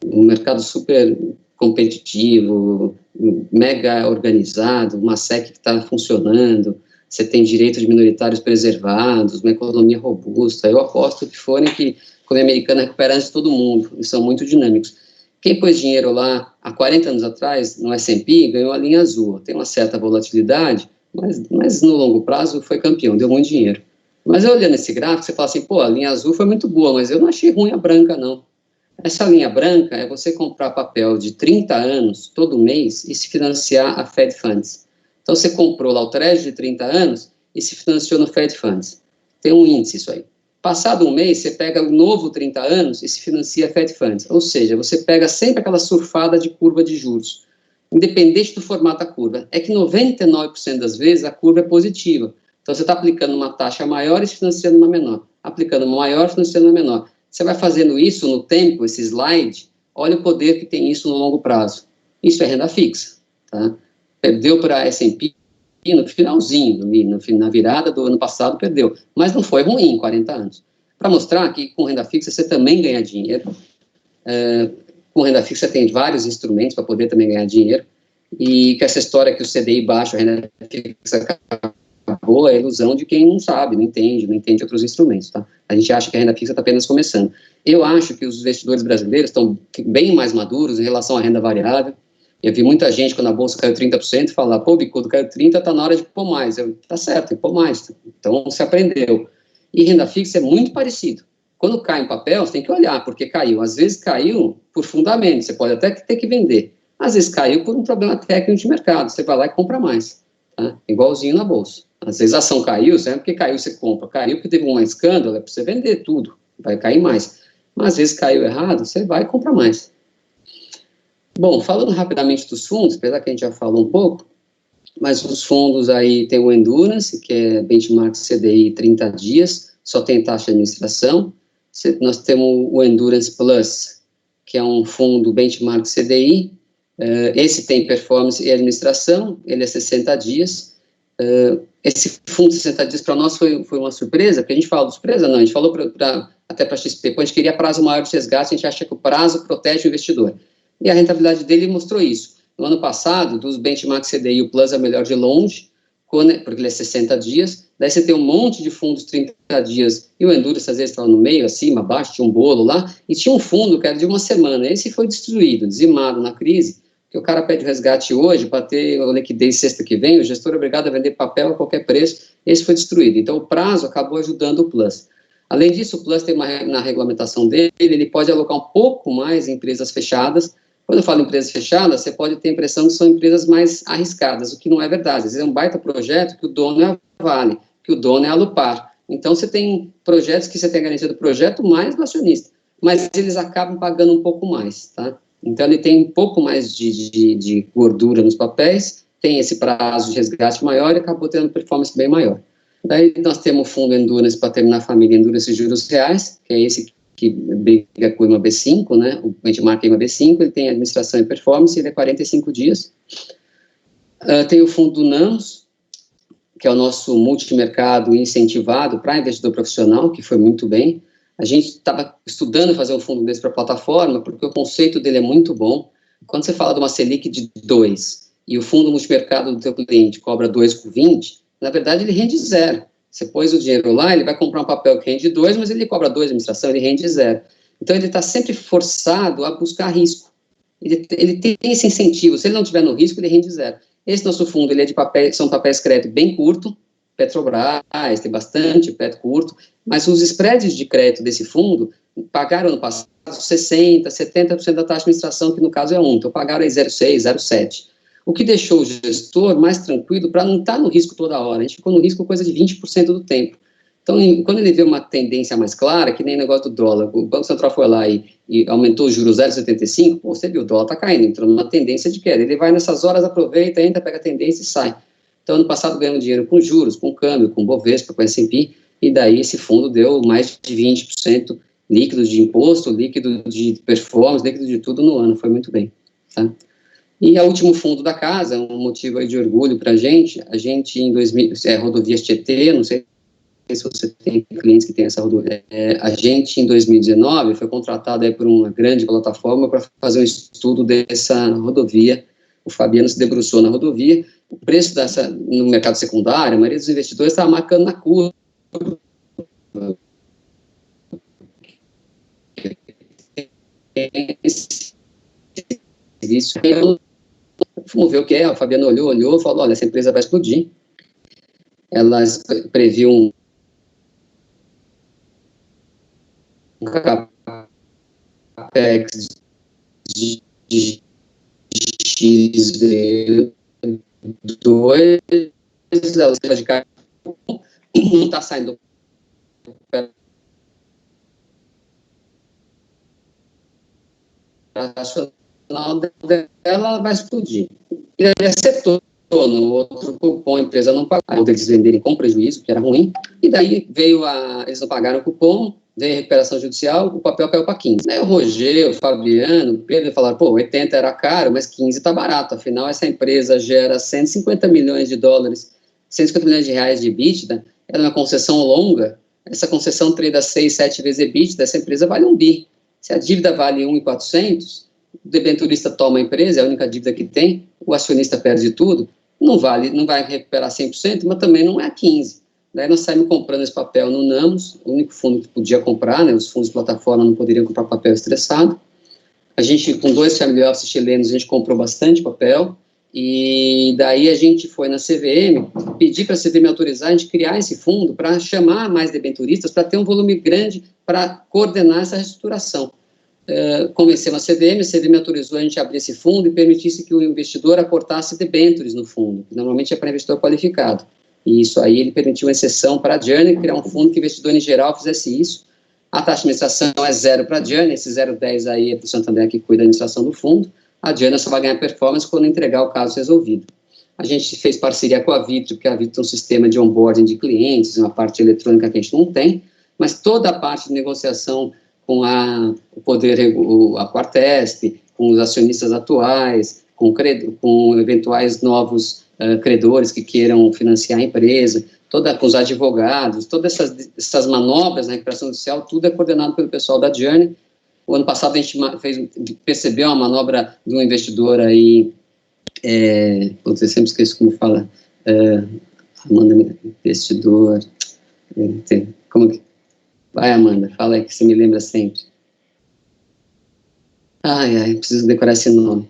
Um mercado super competitivo, mega organizado, uma SEC que está funcionando, você tem direitos minoritários preservados, uma economia robusta. Eu aposto que forem que a economia americana recupera antes de todo mundo, eles são muito dinâmicos. Quem pôs dinheiro lá há 40 anos atrás, no S&P, ganhou a linha azul. Tem uma certa volatilidade, mas no longo prazo foi campeão, deu muito dinheiro. Mas olhando esse gráfico, você fala assim, a linha azul foi muito boa, mas eu não achei ruim a branca, não. Essa linha branca é você comprar papel de 30 anos todo mês e se financiar a Fed Funds. Então, você comprou lá o Treasury de 30 anos e se financiou no Fed Funds. Tem um índice isso aí. Passado um mês, você pega o novo 30 anos e se financia a Fed Funds. Ou seja, você pega sempre aquela surfada de curva de juros, independente do formato da curva. É que 99% das vezes a curva é positiva. Então, você está aplicando uma taxa maior e se financiando uma menor. Aplicando uma maior e financiando uma menor. Você vai fazendo isso no tempo, esse slide, olha o poder que tem isso no longo prazo. Isso é renda fixa, tá? Perdeu para a S&P no finalzinho, na virada do ano passado, perdeu. Mas não foi ruim em 40 anos. Para mostrar que com renda fixa você também ganha dinheiro. Com renda fixa tem vários instrumentos para poder também ganhar dinheiro. E que essa história que o CDI baixo, a renda fixa acabou, é a ilusão de quem não sabe, não entende outros instrumentos, tá? A gente acha que a renda fixa está apenas começando. Eu acho que os investidores brasileiros estão bem mais maduros em relação à renda variável. Eu vi muita gente, quando a bolsa caiu 30%, falar, Bicudo, caiu 30%, está na hora de pôr mais. Tá certo, tem que pôr mais. Então, você aprendeu. E renda fixa é muito parecido. Quando cai em papel, você tem que olhar, porque caiu. Às vezes caiu por fundamento, você pode até ter que vender. Às vezes caiu por um problema técnico de mercado, você vai lá e compra mais. Tá? Igualzinho na bolsa. Às vezes a ação caiu, sempre que caiu você compra. Caiu porque teve um escândalo, é para você vender tudo, vai cair mais. Mas às vezes caiu errado, você vai e compra mais. Bom, falando rapidamente dos fundos, apesar que a gente já falou um pouco, mas os fundos aí tem o Endurance, que é benchmark CDI 30 dias, só tem taxa de administração. Nós temos o Endurance Plus, que é um fundo benchmark CDI, esse tem performance e administração, ele é 60 dias. Esse fundo de 60 dias para nós foi uma surpresa, porque a gente fala de surpresa, não, a gente falou até para a XP, quando a gente queria prazo maior de resgate, a gente acha que o prazo protege o investidor. E a rentabilidade dele mostrou isso. No ano passado, dos benchmark CDI, o Plus é melhor de longe, porque ele é 60 dias, daí você tem um monte de fundos 30 dias, e o Endurance às vezes estava no meio, acima, abaixo, tinha um bolo lá, e tinha um fundo que era de uma semana, esse foi destruído, dizimado na crise, que o cara pede o resgate hoje para ter a liquidez sexta que vem, o gestor é obrigado a vender papel a qualquer preço, esse foi destruído. Então, o prazo acabou ajudando o Plus. Além disso, o Plus tem na regulamentação dele, ele pode alocar um pouco mais em empresas fechadas. Quando eu falo empresas fechadas, você pode ter a impressão que são empresas mais arriscadas, o que não é verdade. Às vezes é um baita projeto que o dono é a Vale, que o dono é a Alupar. Então, você tem projetos que você tem a garantia do projeto mais do acionista, mas eles acabam pagando um pouco mais, tá? Então, ele tem um pouco mais de gordura nos papéis, tem esse prazo de resgate maior e acabou tendo performance bem maior. Daí, nós temos o fundo Endurance para terminar a família Endurance Juros Reais, que é esse que briga com o IMA B5, né? O benchmark IMA B5, ele tem administração e performance, ele é 45 dias. Tem o fundo NAMOS, que é o nosso multimercado incentivado para investidor profissional, que foi muito bem. A gente estava estudando fazer um fundo desse para a plataforma, porque o conceito dele é muito bom. Quando você fala de uma Selic de 2 e o fundo multimercado do teu cliente cobra 2,20, na verdade ele rende 0. Você pôs o dinheiro lá, ele vai comprar um papel que rende 2, mas ele cobra 2 de administração, ele rende 0. Então ele está sempre forçado a buscar risco. Ele tem esse incentivo. Se ele não tiver no risco, ele rende 0. Esse nosso fundo, ele é de papéis, são papéis crédito bem curto, Petrobras, tem bastante crédito curto, mas os spreads de crédito desse fundo pagaram no passado 60%, 70% da taxa de administração, que no caso é 1, então pagaram aí 0,6, 0,7. O que deixou o gestor mais tranquilo para não estar no risco toda hora. A gente ficou no risco coisa de 20% do tempo. Então, quando ele vê uma tendência mais clara, que nem o negócio do dólar, o Banco Central foi lá e aumentou o juros 0,75, você viu, o dólar está caindo, entrou numa tendência de queda. Ele vai nessas horas, aproveita, entra, pega a tendência e sai. Então, ano passado ganhamos dinheiro com juros, com câmbio, com Bovespa, com S&P, e daí esse fundo deu mais de 20% líquido de imposto, líquido de performance, líquido de tudo no ano, foi muito bem. Tá? E o último fundo da casa, um motivo aí de orgulho para a gente em 2000, Rodovias Tietê, não sei se você tem clientes que têm essa rodovia. A gente, em 2019, foi contratado aí por uma grande plataforma para fazer um estudo dessa rodovia. O Fabiano se debruçou na rodovia. O preço dessa, no mercado secundário, a maioria dos investidores estava marcando na curva. Isso. Vamos ver o que é. O Fabiano olhou, falou, olha, essa empresa vai explodir. Elas previu um capex de XV2, de carro não está saindo racional dela, vai explodir. Ele acertou no outro cupom, a empresa não pagou, eles venderem com prejuízo, que era ruim, e daí eles não pagaram o cupom, veio a recuperação judicial, o papel caiu para 15. Aí o Roger, o Fabiano, o Pedro falaram, 80 era caro, mas 15 está barato, afinal essa empresa gera 150 milhões de dólares, 150 milhões de reais de EBITDA, ela é uma concessão longa, essa concessão trade 6, 7 vezes EBITDA, essa empresa vale 1 bi. Se a dívida vale 1.400, o debenturista toma a empresa, é a única dívida que tem, o acionista perde tudo, não vai recuperar 100%, mas também não é a 15%. Daí nós saímos comprando esse papel no NAMOS, o único fundo que podia comprar, né, os fundos de plataforma não poderiam comprar papel estressado. A gente, com 2 family office chilenos, a gente comprou bastante papel, e daí a gente foi na CVM, pedir para a CVM autorizar a gente criar esse fundo para chamar mais debenturistas, para ter um volume grande para coordenar essa reestruturação. Convencemos a CVM autorizou a gente abrir esse fundo e permitisse que o investidor aportasse debêntures no fundo, que normalmente é para investidor qualificado. E isso aí ele permitiu uma exceção para a Journey, criar um fundo que o investidor em geral fizesse isso. A taxa de administração é 0 para a Journey, esse 0,10 aí é para o Santander que cuida da administração do fundo. A Journey só vai ganhar performance quando entregar o caso resolvido. A gente fez parceria com a Vitro, porque a Vitro tem um sistema de onboarding de clientes, uma parte eletrônica que a gente não tem, mas toda a parte de negociação com o poder, a Quartesp, com os acionistas atuais, com eventuais novos credores que queiram financiar a empresa, com os advogados, todas essas manobras na recuperação judicial, tudo é coordenado pelo pessoal da Journey. O ano passado a gente percebeu uma manobra de um investidor aí, eu sempre esqueço como fala, Amanda, investidor, como que... Vai, Amanda, fala aí que você me lembra sempre. Preciso decorar esse nome.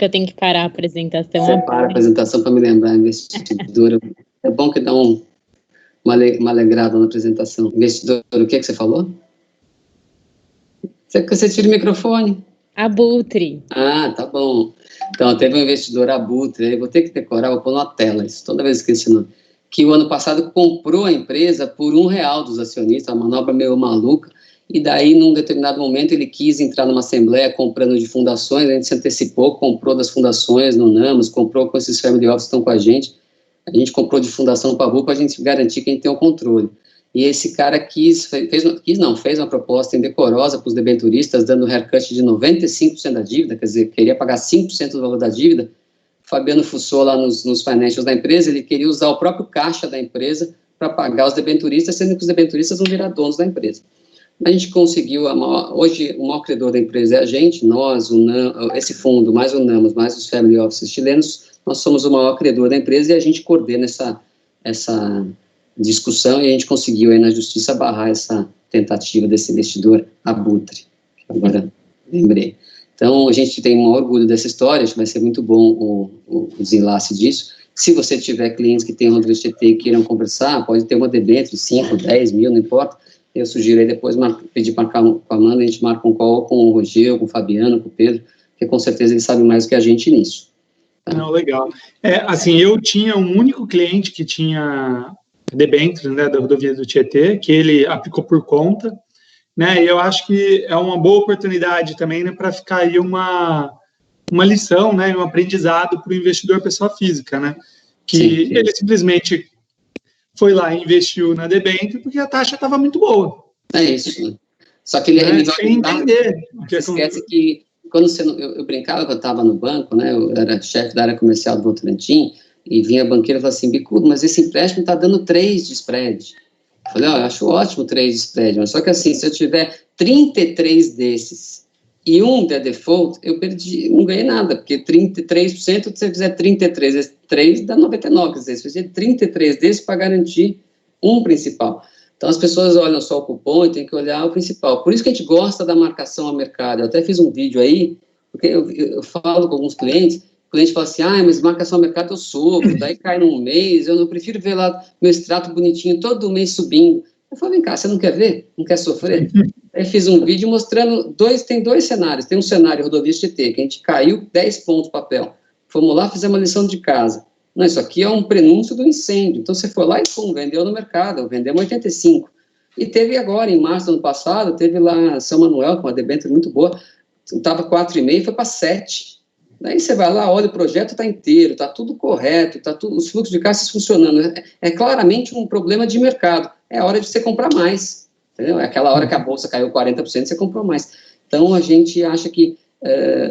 Eu tenho que parar a apresentação. Você para a apresentação para me lembrar, investidora. É bom que dá um uma alegrada na apresentação. Investidor, o que você falou? Você tira o microfone. Abutre. Ah, tá bom. Então, teve um investidor Abutre, eu vou ter que decorar, vou pôr na tela isso, toda vez que esse nome, que o ano passado comprou a empresa por R$1 dos acionistas, uma manobra meio maluca, e daí, num determinado momento, ele quis entrar numa assembleia comprando de fundações, a gente se antecipou, comprou das fundações no Namus, comprou com esses family office que estão com a gente comprou de fundação Pavu para a gente garantir que a gente tem o controle. E esse cara fez uma proposta indecorosa para os debenturistas, dando haircut de 95% da dívida, quer dizer, queria pagar 5% do valor da dívida. Fabiano fuçou lá nos financials da empresa, ele queria usar o próprio caixa da empresa para pagar os debenturistas, sendo que os debenturistas vão virar donos da empresa. A gente conseguiu, hoje o maior credor da empresa é a gente, nós, esse fundo, mais o Namus, mais os family offices chilenos, nós somos o maior credor da empresa e a gente coordena essa discussão e a gente conseguiu aí na justiça barrar essa tentativa desse investidor Abutre, que agora lembrei. Então, a gente tem um orgulho dessa história, acho que vai ser muito bom o desenlace disso. Se você tiver clientes que tenham Rodrigo GT e queiram conversar, pode ter uma debênture de 5, 10 mil, não importa. Eu sugiro aí depois pedir para marcar com a Amanda, a gente marca um call com o Rogério, com o Fabiano, com o Pedro, porque com certeza eles sabem mais do que a gente nisso. Não, legal. Assim, eu tinha um único cliente que tinha debêntures, né, da rodovia do Tietê, que ele aplicou por conta, né, e eu acho que é uma boa oportunidade também, né, para ficar aí uma lição, né, um aprendizado para o investidor pessoa física, né, que sim. Ele simplesmente foi lá e investiu na debênture porque a taxa estava muito boa. É isso. Só que ele sem entender. Esquece que quando eu brincava que eu estava no banco, né, eu era chefe da área comercial do Votorantim, e vinha a banqueira e falava assim, Bicudo, mas esse empréstimo está dando 3 de spread. Eu falei, eu acho ótimo 3 de spread, mas só que assim, se eu tiver 33 desses e um der default, eu perdi, não ganhei nada, porque 33%, se você fizer 33 vezes 3, dá 99, quer dizer, se você fizer 33 desses para garantir um principal. Então, as pessoas olham só o cupom e tem que olhar o principal. Por isso que a gente gosta da marcação ao mercado. Eu até fiz um vídeo aí, porque eu falo com alguns clientes, o cliente fala assim, mas marcação ao mercado eu sofro, daí cai num mês, eu não prefiro ver lá meu extrato bonitinho todo mês subindo. Eu falo, vem cá, você não quer ver? Não quer sofrer? Aí fiz um vídeo mostrando, tem 2 cenários. Tem um cenário rodovias TT, que a gente caiu 10 pontos papel. Fomos lá, fizemos uma lição de casa. Não, isso aqui é um prenúncio do incêndio. Então, você foi lá e vendeu no mercado, vendemos 85. E teve agora, em março do ano passado, teve lá São Manuel, com uma debênture muito boa, estava 4,5, foi para 7. Daí você vai lá, olha, o projeto está inteiro, está tudo correto, os fluxos de caixa funcionando. É claramente um problema de mercado. É hora de você comprar mais. Entendeu? É aquela hora que a bolsa caiu 40%, você comprou mais. Então, a gente acha que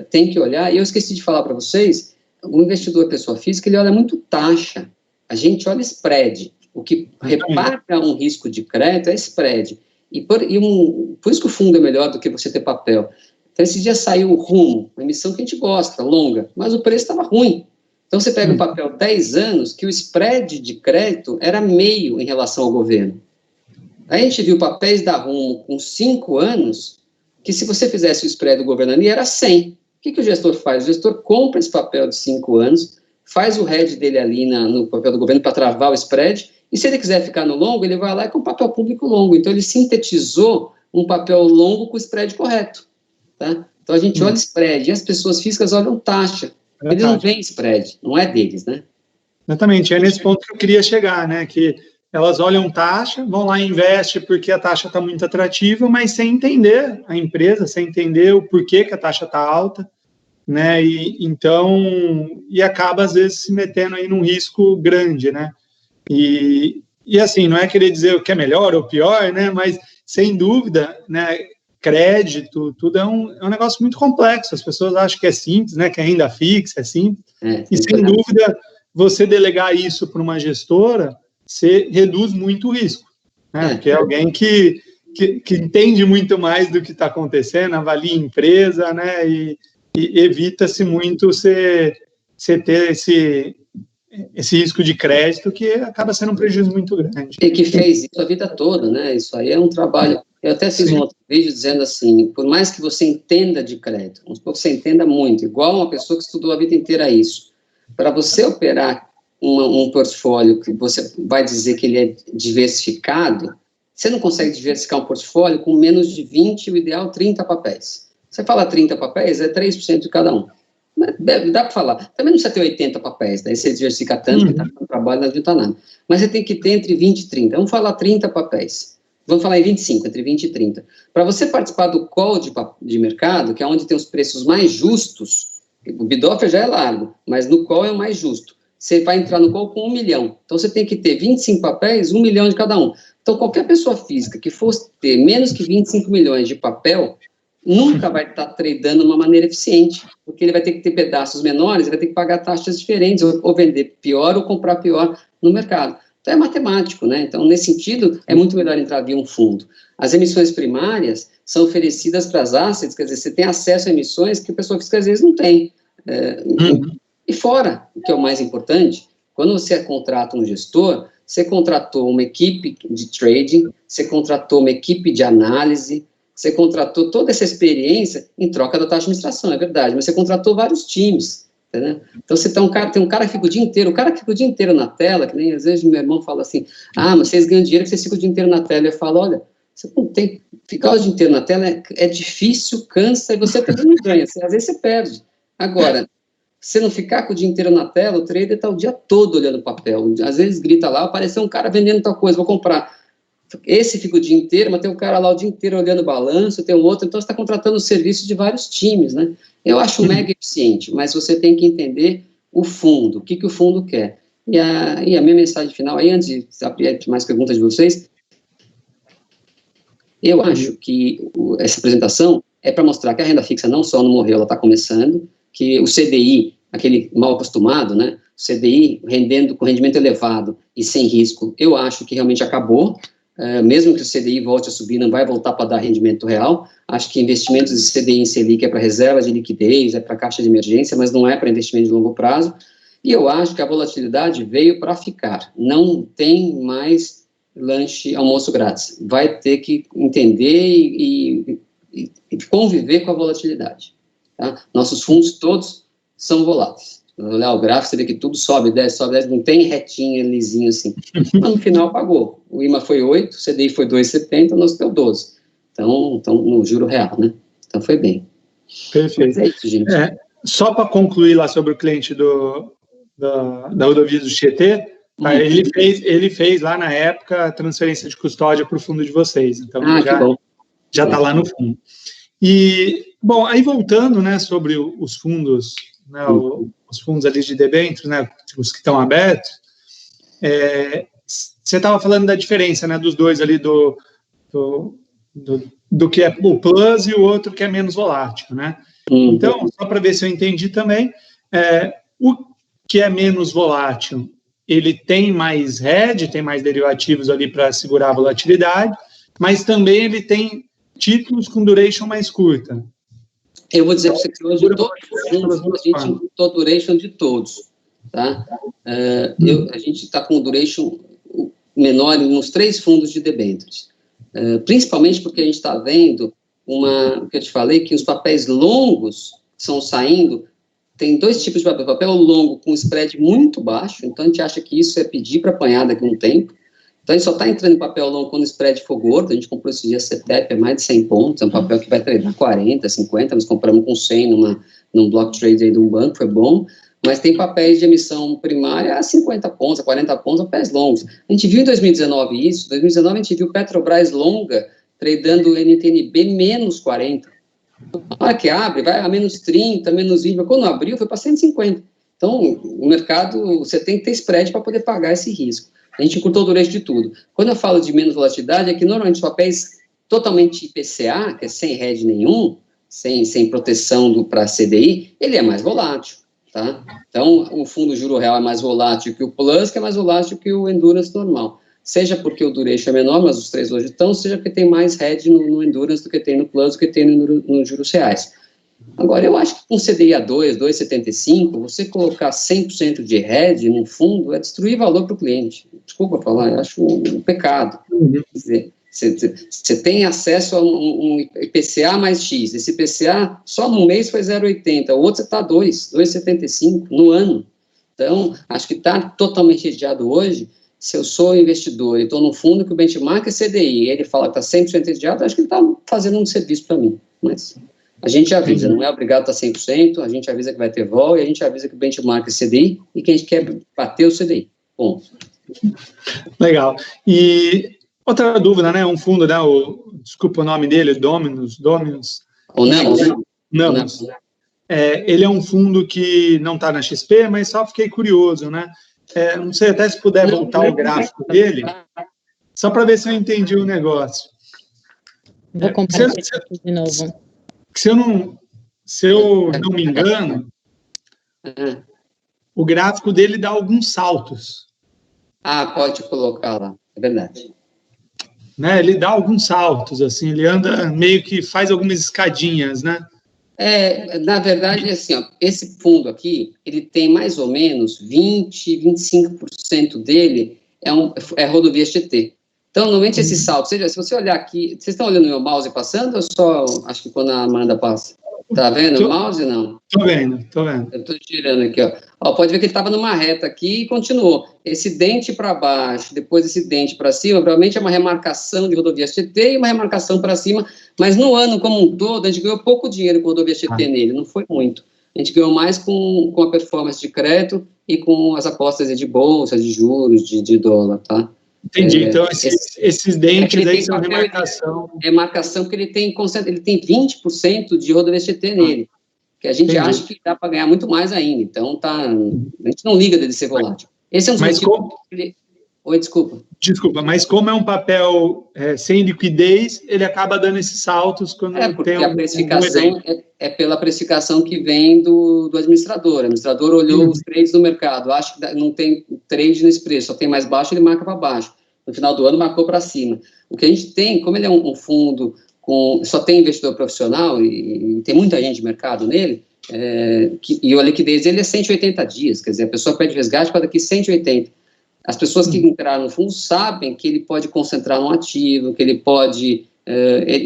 tem que olhar, e eu esqueci de falar para vocês, o investidor pessoa física, ele olha muito taxa, a gente olha spread, o que repaga um risco de crédito é spread, por isso que o fundo é melhor do que você ter papel. Então, esse dia saiu o Rumo, uma emissão que a gente gosta, longa, mas o preço estava ruim. Então, você pega um papel 10 anos, que o spread de crédito era meio em relação ao governo. Aí a gente viu papéis da Rumo com 5 anos, que se você fizesse o spread do governo ali, era 100. O que o gestor faz? O gestor compra esse papel de 5 anos, faz o hedge dele ali no papel do governo para travar o spread, e se ele quiser ficar no longo, ele vai lá e com papel público longo. Então, ele sintetizou um papel longo com o spread correto. Tá? Então, a gente olha spread, e as pessoas físicas olham taxa. Eles não veem spread, não é deles, né? Exatamente, é nesse ponto que eu queria chegar, né? Que elas olham taxa, vão lá e investem porque a taxa está muito atrativa, mas sem entender a empresa, sem entender o porquê que a taxa está alta, né? E acaba, às vezes, se metendo aí num risco grande, né? E assim, não é querer dizer o que é melhor ou pior, né? Mas, sem dúvida, né? Crédito, tudo é um negócio muito complexo. As pessoas acham que é simples, né? Que é renda fixa, é simples. E, sem dúvida, você delegar isso para uma gestora, você reduz muito o risco, né? Porque é alguém que entende muito mais do que está acontecendo, avalia a empresa, né? E evita-se muito você ter esse risco de crédito que acaba sendo um prejuízo muito grande. E que fez isso a vida toda, né? Isso aí é um trabalho. Eu até fiz um outro vídeo dizendo assim, por mais que você entenda de crédito, vamos supor que você entenda muito, igual uma pessoa que estudou a vida inteira isso, para você operar um portfólio que você vai dizer que ele é diversificado, você não consegue diversificar um portfólio com menos de 20, o ideal 30 papéis. Você fala 30 papéis, é 3% de cada um. Dá para falar. Também não precisa ter 80 papéis, daí você diversifica tanto que está dando trabalho, não adianta nada. Mas você tem que ter entre 20 e 30. Vamos falar 30 papéis. Vamos falar em 25, entre 20 e 30. Para você participar do call de mercado, que é onde tem os preços mais justos, o bid-offer já é largo, mas no call é o mais justo. Você vai entrar no call com 1 milhão. Então, você tem que ter 25 papéis, 1 milhão de cada um. Então, qualquer pessoa física que fosse ter menos que 25 milhões de papel, nunca vai estar tradando de uma maneira eficiente, porque ele vai ter que ter pedaços menores, vai ter que pagar taxas diferentes, ou vender pior, ou comprar pior no mercado. Então, é matemático, né? Então, nesse sentido, é muito melhor entrar via um fundo. As emissões primárias são oferecidas para as assets, quer dizer, você tem acesso a emissões que a pessoa física, às vezes, não tem. E fora, o que é o mais importante, quando você contrata um gestor, você contratou uma equipe de trading, você contratou uma equipe de análise, você contratou toda essa experiência em troca da taxa de administração, é verdade, mas você contratou vários times, entendeu? Então, você tem um cara que fica o dia inteiro, na tela, que nem às vezes meu irmão fala assim, mas vocês ganham dinheiro que vocês ficam o dia inteiro na tela. Eu falo, olha, você não tem, ficar o dia inteiro na tela é difícil, cansa, e você também não ganha, às vezes você perde. Agora, se não ficar com o dia inteiro na tela, o trader está o dia todo olhando o papel. Às vezes grita lá, apareceu um cara vendendo tal coisa, vou comprar. Esse fica o dia inteiro, mas tem um cara lá o dia inteiro olhando o balanço, tem um outro, então você está contratando o serviço de vários times, né? Eu acho mega eficiente, mas você tem que entender o fundo, o que o fundo quer. E a minha mensagem final, aí antes de abrir mais perguntas de vocês, eu acho que essa apresentação é para mostrar que a renda fixa não só não morreu, ela está começando, que o CDI, aquele mal acostumado, né, o CDI rendendo com rendimento elevado e sem risco, eu acho que realmente acabou, mesmo que o CDI volte a subir, não vai voltar para dar rendimento real. Acho que investimentos de CDI em Selic é para reserva de liquidez, é para caixa de emergência, mas não é para investimento de longo prazo, e eu acho que a volatilidade veio para ficar, não tem mais lanche, almoço grátis, vai ter que entender e conviver com a volatilidade. Tá? Nossos fundos todos são voláteis. Olhar o gráfico, você vê que tudo sobe, desce, não tem retinha, lisinho assim. Mas no final pagou. O IMA foi 8, o CDI foi 2,70, o nosso deu 12. Então, no juro real, né? Então foi bem. Perfeito. Mas é isso, gente. Só para concluir lá sobre o cliente da rodovia do Tietê, tá? Ele fez lá na época a transferência de custódia para o fundo de vocês. Então, já está lá no fundo. E, bom, aí voltando, né, sobre os fundos, né, os fundos ali de debêntures, né, os que estão abertos, você estava falando da diferença, né, dos dois ali, do que é o plus e o outro que é menos volátil, né? Então, só para ver se eu entendi também, o que é menos volátil, ele tem mais hedge, tem mais derivativos ali para segurar a volatilidade, mas também ele tem títulos com duration mais curta. Eu vou dizer para você que hoje todos os fundos, a gente imputou duration de todos, tá? A gente está com duration menor nos 3 fundos de debêntures, principalmente porque a gente está vendo o que eu te falei, que os papéis longos estão saindo, tem 2 tipos de papel longo com spread muito baixo, então a gente acha que isso é pedir para apanhar daqui a um tempo. Então, a gente só está entrando em papel longo quando o spread for gordo. A gente comprou esse dia CETEP, é mais de 100 pontos, é um papel que vai tradar 40, 50, nós compramos com 100 num block trade aí de um banco, foi bom, mas tem papéis de emissão primária a 50 pontos, a 40 pontos, papéis longos. A gente viu em 2019 isso, em 2019 a gente viu Petrobras longa tradando NTNB menos 40. Na hora que abre, vai a menos 30, menos 20, mas quando abriu foi para 150. Então, o mercado, você tem que ter spread para poder pagar esse risco. A gente encurtou o duration de tudo. Quando eu falo de menos volatilidade, é que normalmente os papéis totalmente IPCA, que é sem hedge nenhum, sem proteção para CDI, ele é mais volátil, tá? Então, o fundo juro real é mais volátil que o Plus, que é mais volátil que o Endurance normal. Seja porque o duration é menor, mas os 3 hoje estão, seja porque tem mais hedge no Endurance do que tem no Plus, do que tem nos juros reais. Agora, eu acho que com CDI a 2, 2,75, você colocar 100% de hedge num fundo é destruir valor para o cliente. Desculpa falar, eu acho um pecado. Quer dizer, você tem acesso a um IPCA mais X. Esse IPCA, só no mês foi 0,80, o outro você está 2,75 no ano. Então, acho que está totalmente redeado hoje. Se eu sou investidor e estou num fundo que o benchmark é CDI, e ele fala que está 100% redeado, acho que ele está fazendo um serviço para mim. Mas a gente avisa, não é obrigado a estar 100%, a gente avisa que vai ter vol, e a gente avisa que o benchmark é CDI, e que a gente quer bater o CDI. Bom. Legal. E outra dúvida, né? Um fundo, né? Desculpa o nome dele, Dominus. Ou não? Não. Ele é um fundo que não está na XP, mas só fiquei curioso, né? Não sei até se puder voltar o gráfico dele, só para ver se eu entendi o negócio. Vou compartilhar aqui de novo. Se eu não me engano, o gráfico dele dá alguns saltos. Pode colocar lá, é verdade. Né, ele dá alguns saltos, assim, ele anda meio que faz algumas escadinhas, né? Na verdade, assim, ó, esse fundo aqui, ele tem mais ou menos 25% dele é rodovias Tietê. Então, normalmente, esse salto, se você olhar aqui, vocês estão olhando o meu mouse passando ou só, acho que quando a Amanda passa? Tá vendo o mouse, não? Tô vendo. Eu tô tirando aqui, ó. Pode ver que ele estava numa reta aqui e continuou. Esse dente para baixo, depois esse dente para cima, provavelmente é uma remarcação de rodovias Tietê e uma remarcação para cima, mas no ano como um todo, a gente ganhou pouco dinheiro com rodovias Tietê nele, não foi muito. A gente ganhou mais com a performance de crédito e com as apostas de bolsa, de juros, de dólar, tá? Entendi. Então, esses dentes aí são remarcação. Remarcação, porque ele tem 20% de rodovias Tietê nele, que a gente acha que dá para ganhar muito mais ainda. Então, a gente não liga dele ser volátil. Esse é um dos motivos. Oi, desculpa. Desculpa, mas como é um papel sem liquidez, ele acaba dando esses saltos quando porque tem a precificação é pela precificação que vem do administrador. O administrador olhou os trades no mercado, acha que não tem trade nesse preço, só tem mais baixo, ele marca para baixo. No final do ano, marcou para cima. O que a gente tem, como ele é um fundo só tem investidor profissional e tem muita gente de mercado nele, e a liquidez dele é 180 dias, quer dizer, a pessoa pede resgate para daqui 180. As pessoas que entraram no fundo sabem que ele pode concentrar no ativo, que ele pode,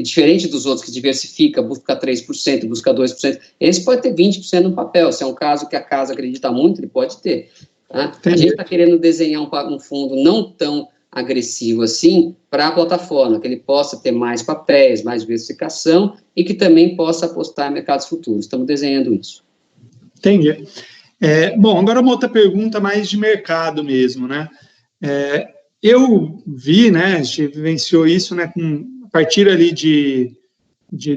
diferente dos outros que diversifica, busca 3%, busca 2%, esse pode ter 20% no papel. Se é um caso que a casa acredita muito, ele pode ter. Tá? A gente está querendo desenhar um fundo não tão agressivo assim para a plataforma, que ele possa ter mais papéis, mais diversificação e que também possa apostar em mercados futuros. Estamos desenhando isso. Entendi. Bom, agora uma outra pergunta mais de mercado mesmo, né? Eu vi, né, a gente vivenciou isso, né, a partir ali de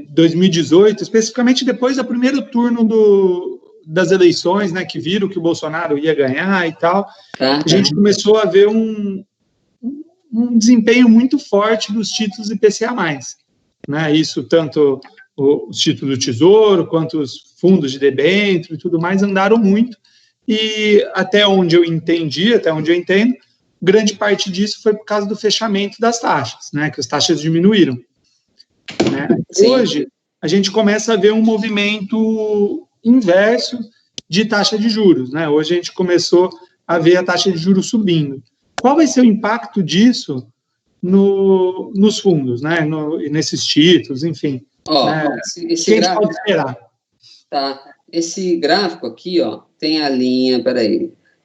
2018, especificamente depois do primeiro turno das eleições, né, que viram que o Bolsonaro ia ganhar e tal, a gente começou a ver um desempenho muito forte dos títulos IPCA+, né? Isso tanto os títulos do Tesouro, quanto os fundos de debênture e tudo mais andaram muito, e até onde eu entendo, grande parte disso foi por causa do fechamento das taxas, né, que as taxas diminuíram. Né? Hoje, a gente começa a ver um movimento inverso de taxa de juros, né? Hoje a gente começou a ver a taxa de juros subindo. Qual vai ser o impacto disso nos fundos, né, nesses títulos, enfim? Esse gráfico, pode esperar? Tá. Esse gráfico aqui, tem a linha,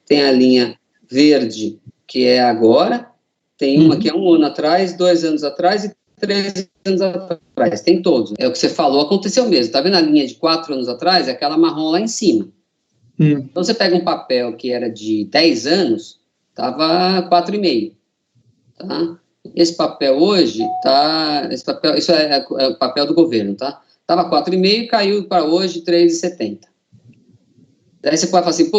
tem a linha verde, que é agora, tem uma que é 1 ano atrás, 2 anos atrás e 3 anos atrás, tem todos. É o que você falou, aconteceu mesmo. Tá vendo a linha de 4 anos atrás? É aquela marrom lá em cima. Então, você pega um papel que era de 10 anos, estava 4,5, tá? Esse papel hoje isso é o papel do governo, tá? Estava 4,5, caiu para hoje 3,70. Daí você pode falar assim,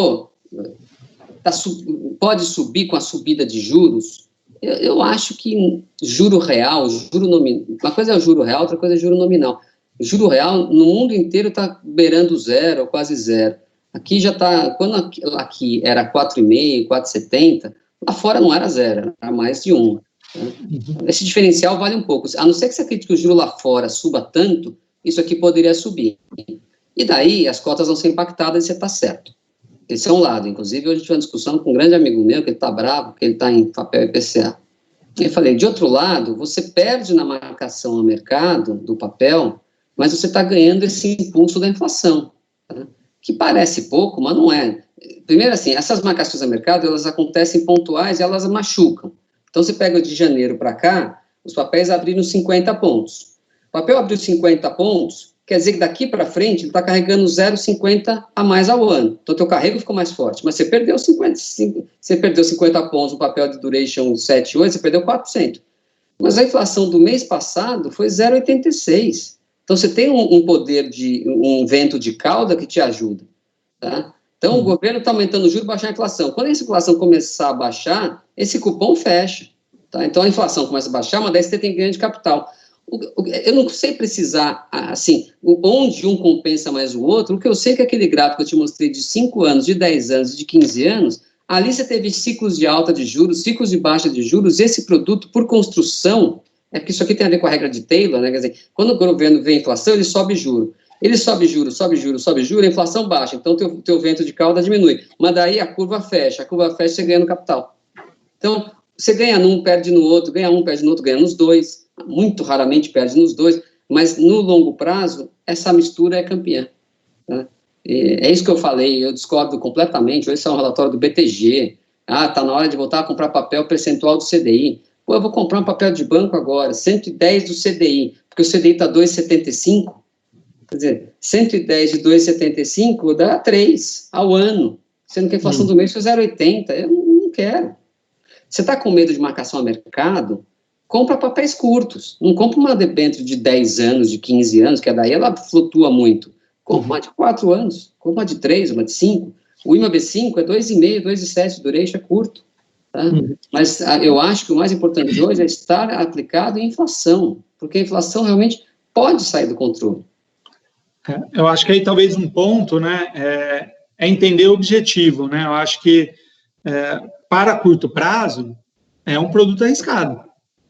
pode subir com a subida de juros? Eu acho que juro real, juro nominal, uma coisa é o juro real, outra coisa é o juro nominal. O juro real, no mundo inteiro, está beirando zero, ou quase zero. Aqui já está, quando aqui era 4,5, 4,70, lá fora não era zero, era mais de 1. Esse diferencial vale um pouco. A não ser que você acredite que o juro lá fora suba tanto, isso aqui poderia subir. E daí as cotas vão ser impactadas e você está certo. Esse é um lado. Inclusive, hoje eu tive uma discussão com um grande amigo meu, que ele está bravo, que ele está em papel IPCA. E eu falei, de outro lado, você perde na marcação ao mercado do papel, mas você está ganhando esse impulso da inflação. Tá? que parece pouco, mas não é. Primeiro, assim, essas marcações a mercado, elas acontecem pontuais e elas machucam. Então, você pega de janeiro para cá, os papéis abriram 50 pontos. O papel abriu 50 pontos, quer dizer que daqui para frente ele está carregando 0,50 a mais ao ano. Então, o teu carrego ficou mais forte, mas você perdeu 50 pontos no papel de duration 7 e 8, você perdeu 4%. Mas a inflação do mês passado foi 0,86. Então, você tem um poder um vento de cauda que te ajuda, tá? Então, o governo está aumentando o juro para baixar a inflação. Quando a inflação começar a baixar, esse cupom fecha, tá? Então, a inflação começa a baixar, mas daí você tem ganho de capital. Eu não sei precisar, assim, onde um compensa mais o outro. O que eu sei é que aquele gráfico que eu te mostrei de 5 anos, de 10 anos, de 15 anos, ali você teve ciclos de alta de juros, ciclos de baixa de juros. Esse produto, por construção, porque isso aqui tem a ver com a regra de Taylor, né? Quer dizer, quando o governo vê inflação, ele sobe juro. Ele sobe juro, a inflação baixa, então teu vento de cauda diminui. Mas daí a curva fecha, você ganha no capital. Então, você ganha num, perde no outro, ganha um, perde no outro, ganha nos dois. Muito raramente perde nos dois, mas no longo prazo, essa mistura é campeã. Tá? É isso que eu falei, eu discordo completamente. Esse é um relatório do BTG. Tá na hora de voltar a comprar papel percentual do CDI. Pô, eu vou comprar um papel de banco agora, 110 do CDI, porque o CDI está 2,75. Quer dizer, 110 de 2,75 dá 3 ao ano, sendo que a inflação do mês foi 0,80. Eu não quero. Você está com medo de marcação a mercado? Compra papéis curtos. Não compra uma debênture de 10 anos, de 15 anos, que daí ela flutua muito. Compra uma de 4 anos, compra uma de 3, uma de 5. O IMAB5 é 2,5, 2,7, duration é curto. Tá? Mas eu acho que o mais importante de hoje é estar aplicado em inflação, porque a inflação realmente pode sair do controle. Eu acho que aí talvez um ponto, né, é entender o objetivo, né? Eu acho que para curto prazo é um produto arriscado.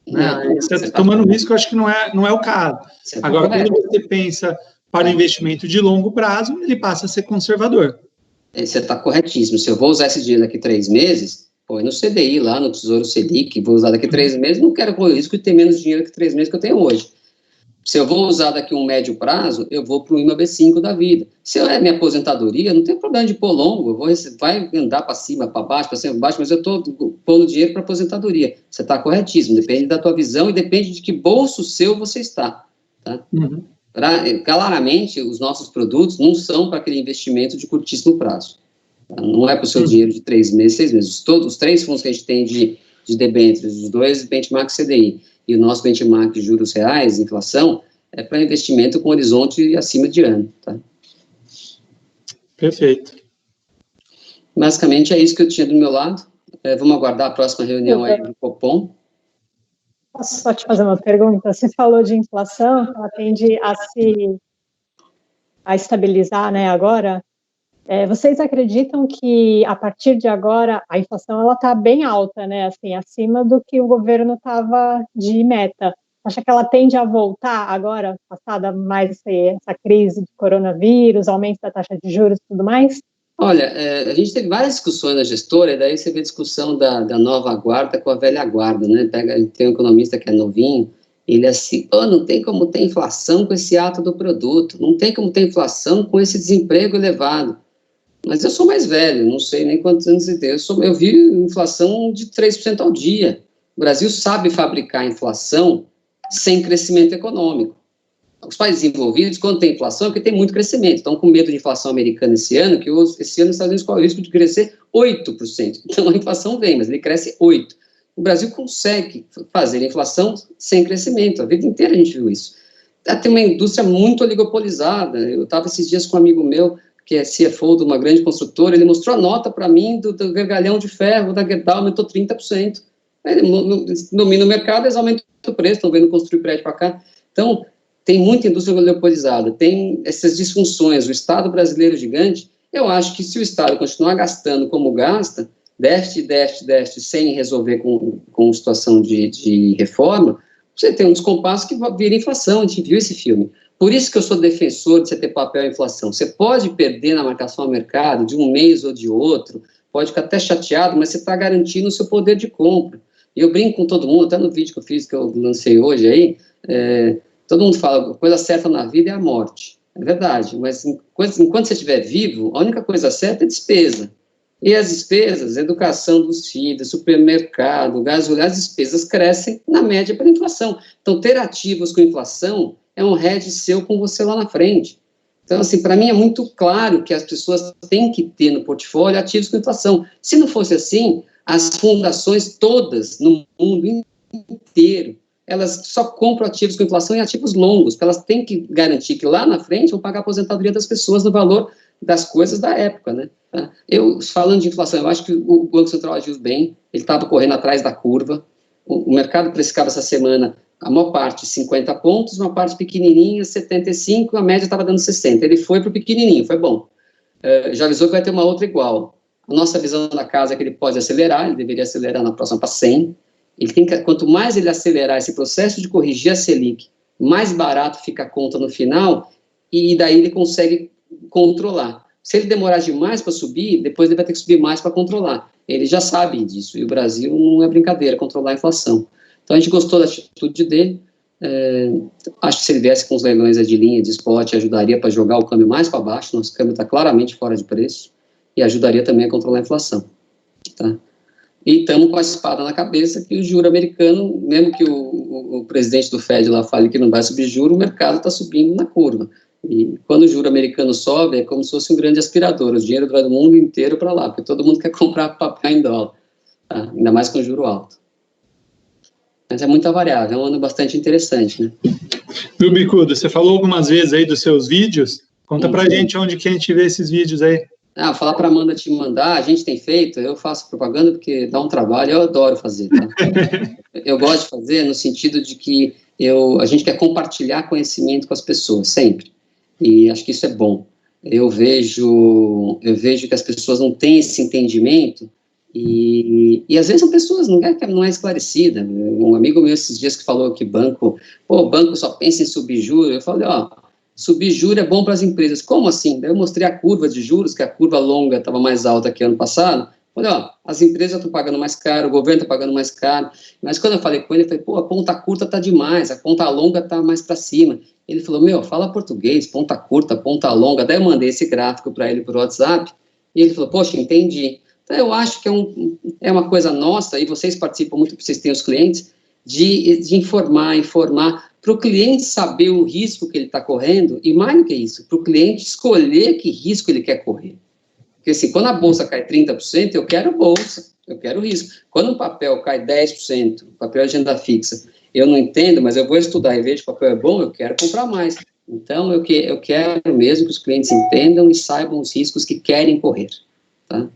Né? Você está tomando risco, eu acho que não é o caso. Agora, quando você pensa para o investimento de longo prazo, ele passa a ser conservador. Você está corretíssimo. Se eu vou usar esse dinheiro daqui 3 meses, põe no CDI lá, no Tesouro Selic, vou usar daqui 3 meses, não quero correr o risco de ter menos dinheiro que 3 meses que eu tenho hoje. Se eu vou usar daqui um médio prazo, eu vou para o IMAB5 da vida. Se é minha aposentadoria, não tem problema de pôr longo, vai andar para cima, para baixo, para cima, para baixo, mas eu estou pondo dinheiro para aposentadoria. Você está corretíssimo, depende da tua visão e depende de que bolso seu você está. Tá? Claramente, os nossos produtos não são para aquele investimento de curtíssimo prazo. Tá? Não é para o seu dinheiro de 3 meses, 6 meses. Os 3 fundos que a gente tem de debêntures, os 2 benchmark CDI, e o nosso benchmark de juros reais, inflação, é para investimento com horizonte acima de ano. Tá? Perfeito. Basicamente, é isso que eu tinha do meu lado. Vamos aguardar a próxima reunião aí do Copom. Posso só te fazer uma pergunta? Você falou de inflação, ela tende a estabilizar, né, agora. Vocês acreditam que, a partir de agora, a inflação ela está bem alta, né, assim, acima do que o governo estava de meta? Acha que ela tende a voltar agora, passada mais essa crise de coronavírus, aumento da taxa de juros e tudo mais? Olha, a gente teve várias discussões na gestora, e daí você vê a discussão da nova guarda com a velha guarda, né? Tem um economista que é novinho, ele é assim, não tem como ter inflação com esse ato do produto, não tem como ter inflação com esse desemprego elevado. Mas eu sou mais velho, não sei nem quantos anos você tem. Eu vi inflação de 3% ao dia. O Brasil sabe fabricar inflação sem crescimento econômico. Os países desenvolvidos, quando tem inflação, é porque tem muito crescimento. Estão com medo de inflação americana esse ano, que esse ano os Estados Unidos corre o risco de crescer 8%. Então a inflação vem, mas ele cresce 8%. O Brasil consegue fazer inflação sem crescimento. A vida inteira a gente viu isso. Tem uma indústria muito oligopolizada. Eu estava esses dias com um amigo meu, que é CFO de uma grande construtora, ele mostrou a nota para mim do gargalhão de ferro da Gerdau, aumentou 30%. Ele domina o mercado, eles aumentam o preço, estão vendo construir prédio para cá. Então, tem muita indústria oligopolizada, tem essas disfunções, o Estado brasileiro gigante. Eu acho que se o Estado continuar gastando como gasta, déficit, sem resolver com situação de reforma, você tem um descompasso que vira inflação. A gente viu esse filme. Por isso que eu sou defensor de você ter papel e inflação. Você pode perder na marcação ao mercado de um mês ou de outro, pode ficar até chateado, mas você está garantindo o seu poder de compra. E eu brinco com todo mundo, até no vídeo que eu lancei hoje aí, todo mundo fala, a coisa certa na vida é a morte. é verdade, mas enquanto você estiver vivo, a única coisa certa é despesa. E as despesas, educação dos filhos, supermercado, gasolina, as despesas crescem na média pela inflação. Então, ter ativos com inflação é um hedge seu com você lá na frente. Então, assim, para mim é muito claro que as pessoas têm que ter no portfólio ativos com inflação. Se não fosse assim, as fundações todas no mundo inteiro, elas só compram ativos com inflação e ativos longos, porque elas têm que garantir que lá na frente vão pagar a aposentadoria das pessoas no valor das coisas da época, né? Eu, falando de inflação, eu acho que o Banco Central agiu bem, ele estava correndo atrás da curva, o mercado precificava essa semana a maior parte 50 pontos, uma parte pequenininha, 75, a média estava dando 60. Ele foi para o pequenininho, foi bom. Já avisou que vai ter uma outra igual. A nossa visão da casa é que ele pode acelerar, ele deveria acelerar na próxima para 100. Quanto mais ele acelerar esse processo de corrigir a Selic, mais barato fica a conta no final, e daí ele consegue controlar. Se ele demorar demais para subir, depois ele vai ter que subir mais para controlar. Ele já sabe disso, e o Brasil não é brincadeira, controlar a inflação. Então, a gente gostou da atitude dele, acho que se ele viesse com os leilões de linha, de spot, ajudaria para jogar o câmbio mais para baixo, nosso câmbio está claramente fora de preço, e ajudaria também a controlar a inflação, tá? E estamos com a espada na cabeça que o juro americano, mesmo que o presidente do Fed lá fale que não vai subir juro, o mercado está subindo na curva. E quando o juro americano sobe, é como se fosse um grande aspirador, o dinheiro vai do mundo inteiro para lá, porque todo mundo quer comprar papel em dólar, tá? Ainda mais com juro alto. Mas é muita variável, é um ano bastante interessante, né? Viu, Bicudo, você falou algumas vezes aí dos seus vídeos, conta pra gente onde que a gente vê esses vídeos aí. Vou falar para a Amanda te mandar, a gente tem feito, eu faço propaganda porque dá um trabalho, eu adoro fazer, tá? Eu gosto de fazer no sentido de que a gente quer compartilhar conhecimento com as pessoas, sempre, e acho que isso é bom. Eu vejo que as pessoas não têm esse entendimento, e às vezes são pessoas, não é esclarecida. Um amigo meu esses dias que falou que banco só pensa em subir juros, eu falei, subir juros é bom para as empresas. Como assim? Daí eu mostrei a curva de juros, que a curva longa estava mais alta que ano passado. Falei, as empresas estão pagando mais caro, o governo está pagando mais caro. Mas quando eu falei com ele, eu falei, a ponta curta está demais, a ponta longa está mais para cima. Ele falou, fala português, ponta curta, ponta longa. Daí eu mandei esse gráfico para ele por WhatsApp, e ele falou, poxa, entendi. Então eu acho que é uma coisa nossa, e vocês participam muito, porque vocês têm os clientes, de informar, para o cliente saber o risco que ele está correndo, e mais do que isso, para o cliente escolher que risco ele quer correr. Porque assim, quando a bolsa cai 30%, eu quero bolsa, eu quero risco. Quando o papel cai 10%, papel de agenda fixa, eu não entendo, mas eu vou estudar e vejo que o papel é bom, eu quero comprar mais. Então, eu quero mesmo que os clientes entendam e saibam os riscos que querem correr, tá?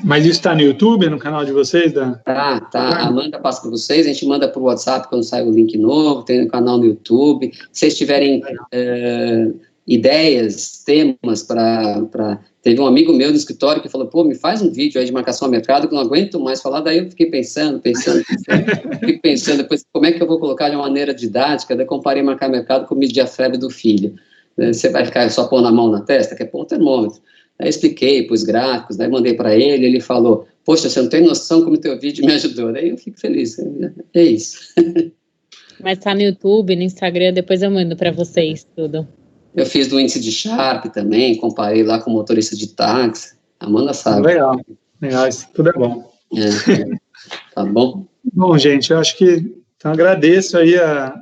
Mas isso está no YouTube, no canal de vocês? Tá. A Amanda passa para vocês, a gente manda por WhatsApp quando sai o link novo, tem no canal no YouTube. Se vocês tiverem ideias, temas para... Teve um amigo meu do escritório que falou, me faz um vídeo aí de marcação a mercado que eu não aguento mais falar, daí eu fiquei pensando, fiquei pensando depois como é que eu vou colocar de uma maneira didática, daí comparei marcar mercado com medir a febre do filho. Você vai ficar só pôr a mão na testa, quer pôr um termômetro. Aí expliquei, pus gráficos, daí mandei para ele falou, poxa, você não tem noção como o teu vídeo me ajudou. Daí eu fico feliz, é isso. Mas tá no YouTube, no Instagram, depois eu mando para vocês tudo. Eu fiz do índice de Sharpe também, comparei lá com motorista de táxi. A Amanda sabe. Legal, isso tudo é bom. Tá bom? Bom, gente, eu acho que, então, agradeço aí a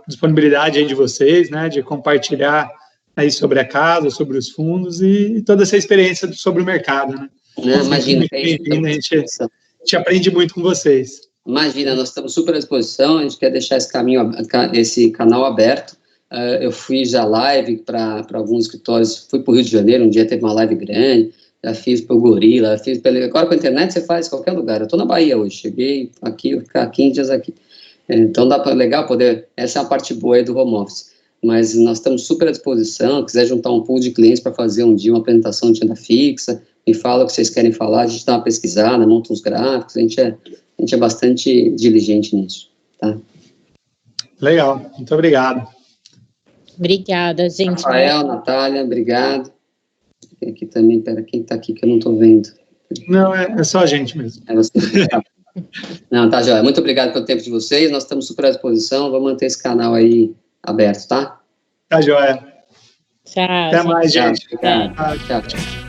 disponibilidade aí de vocês, né, de compartilhar aí sobre a casa, sobre os fundos e toda essa experiência sobre o mercado, né? Imagina. A gente aprende muito com vocês. Imagina, nós estamos super à disposição, a gente quer deixar esse canal aberto. Eu fiz já live para alguns escritórios, fui para o Rio de Janeiro, um dia teve uma live grande, já fiz para o Gorila, agora com a internet você faz em qualquer lugar. Eu estou na Bahia hoje, cheguei aqui, vou ficar 15 dias aqui. Então legal poder, essa é a parte boa aí do home office. Mas nós estamos super à disposição, quiser juntar um pool de clientes para fazer um dia uma apresentação de renda fixa, me fala o que vocês querem falar, a gente dá uma pesquisada, monta uns gráficos, a gente é bastante diligente nisso, tá? Legal, muito obrigado. Obrigada, gente. Rafael, Natália, obrigado. Aqui também, quem está aqui que eu não estou vendo? Não, é só a gente mesmo. É você. Não, tá, joia. Muito obrigado pelo tempo de vocês, nós estamos super à disposição, vamos manter esse canal aí aberto, tá? Tá joia. Tchau. Até mais, gente. Tchau.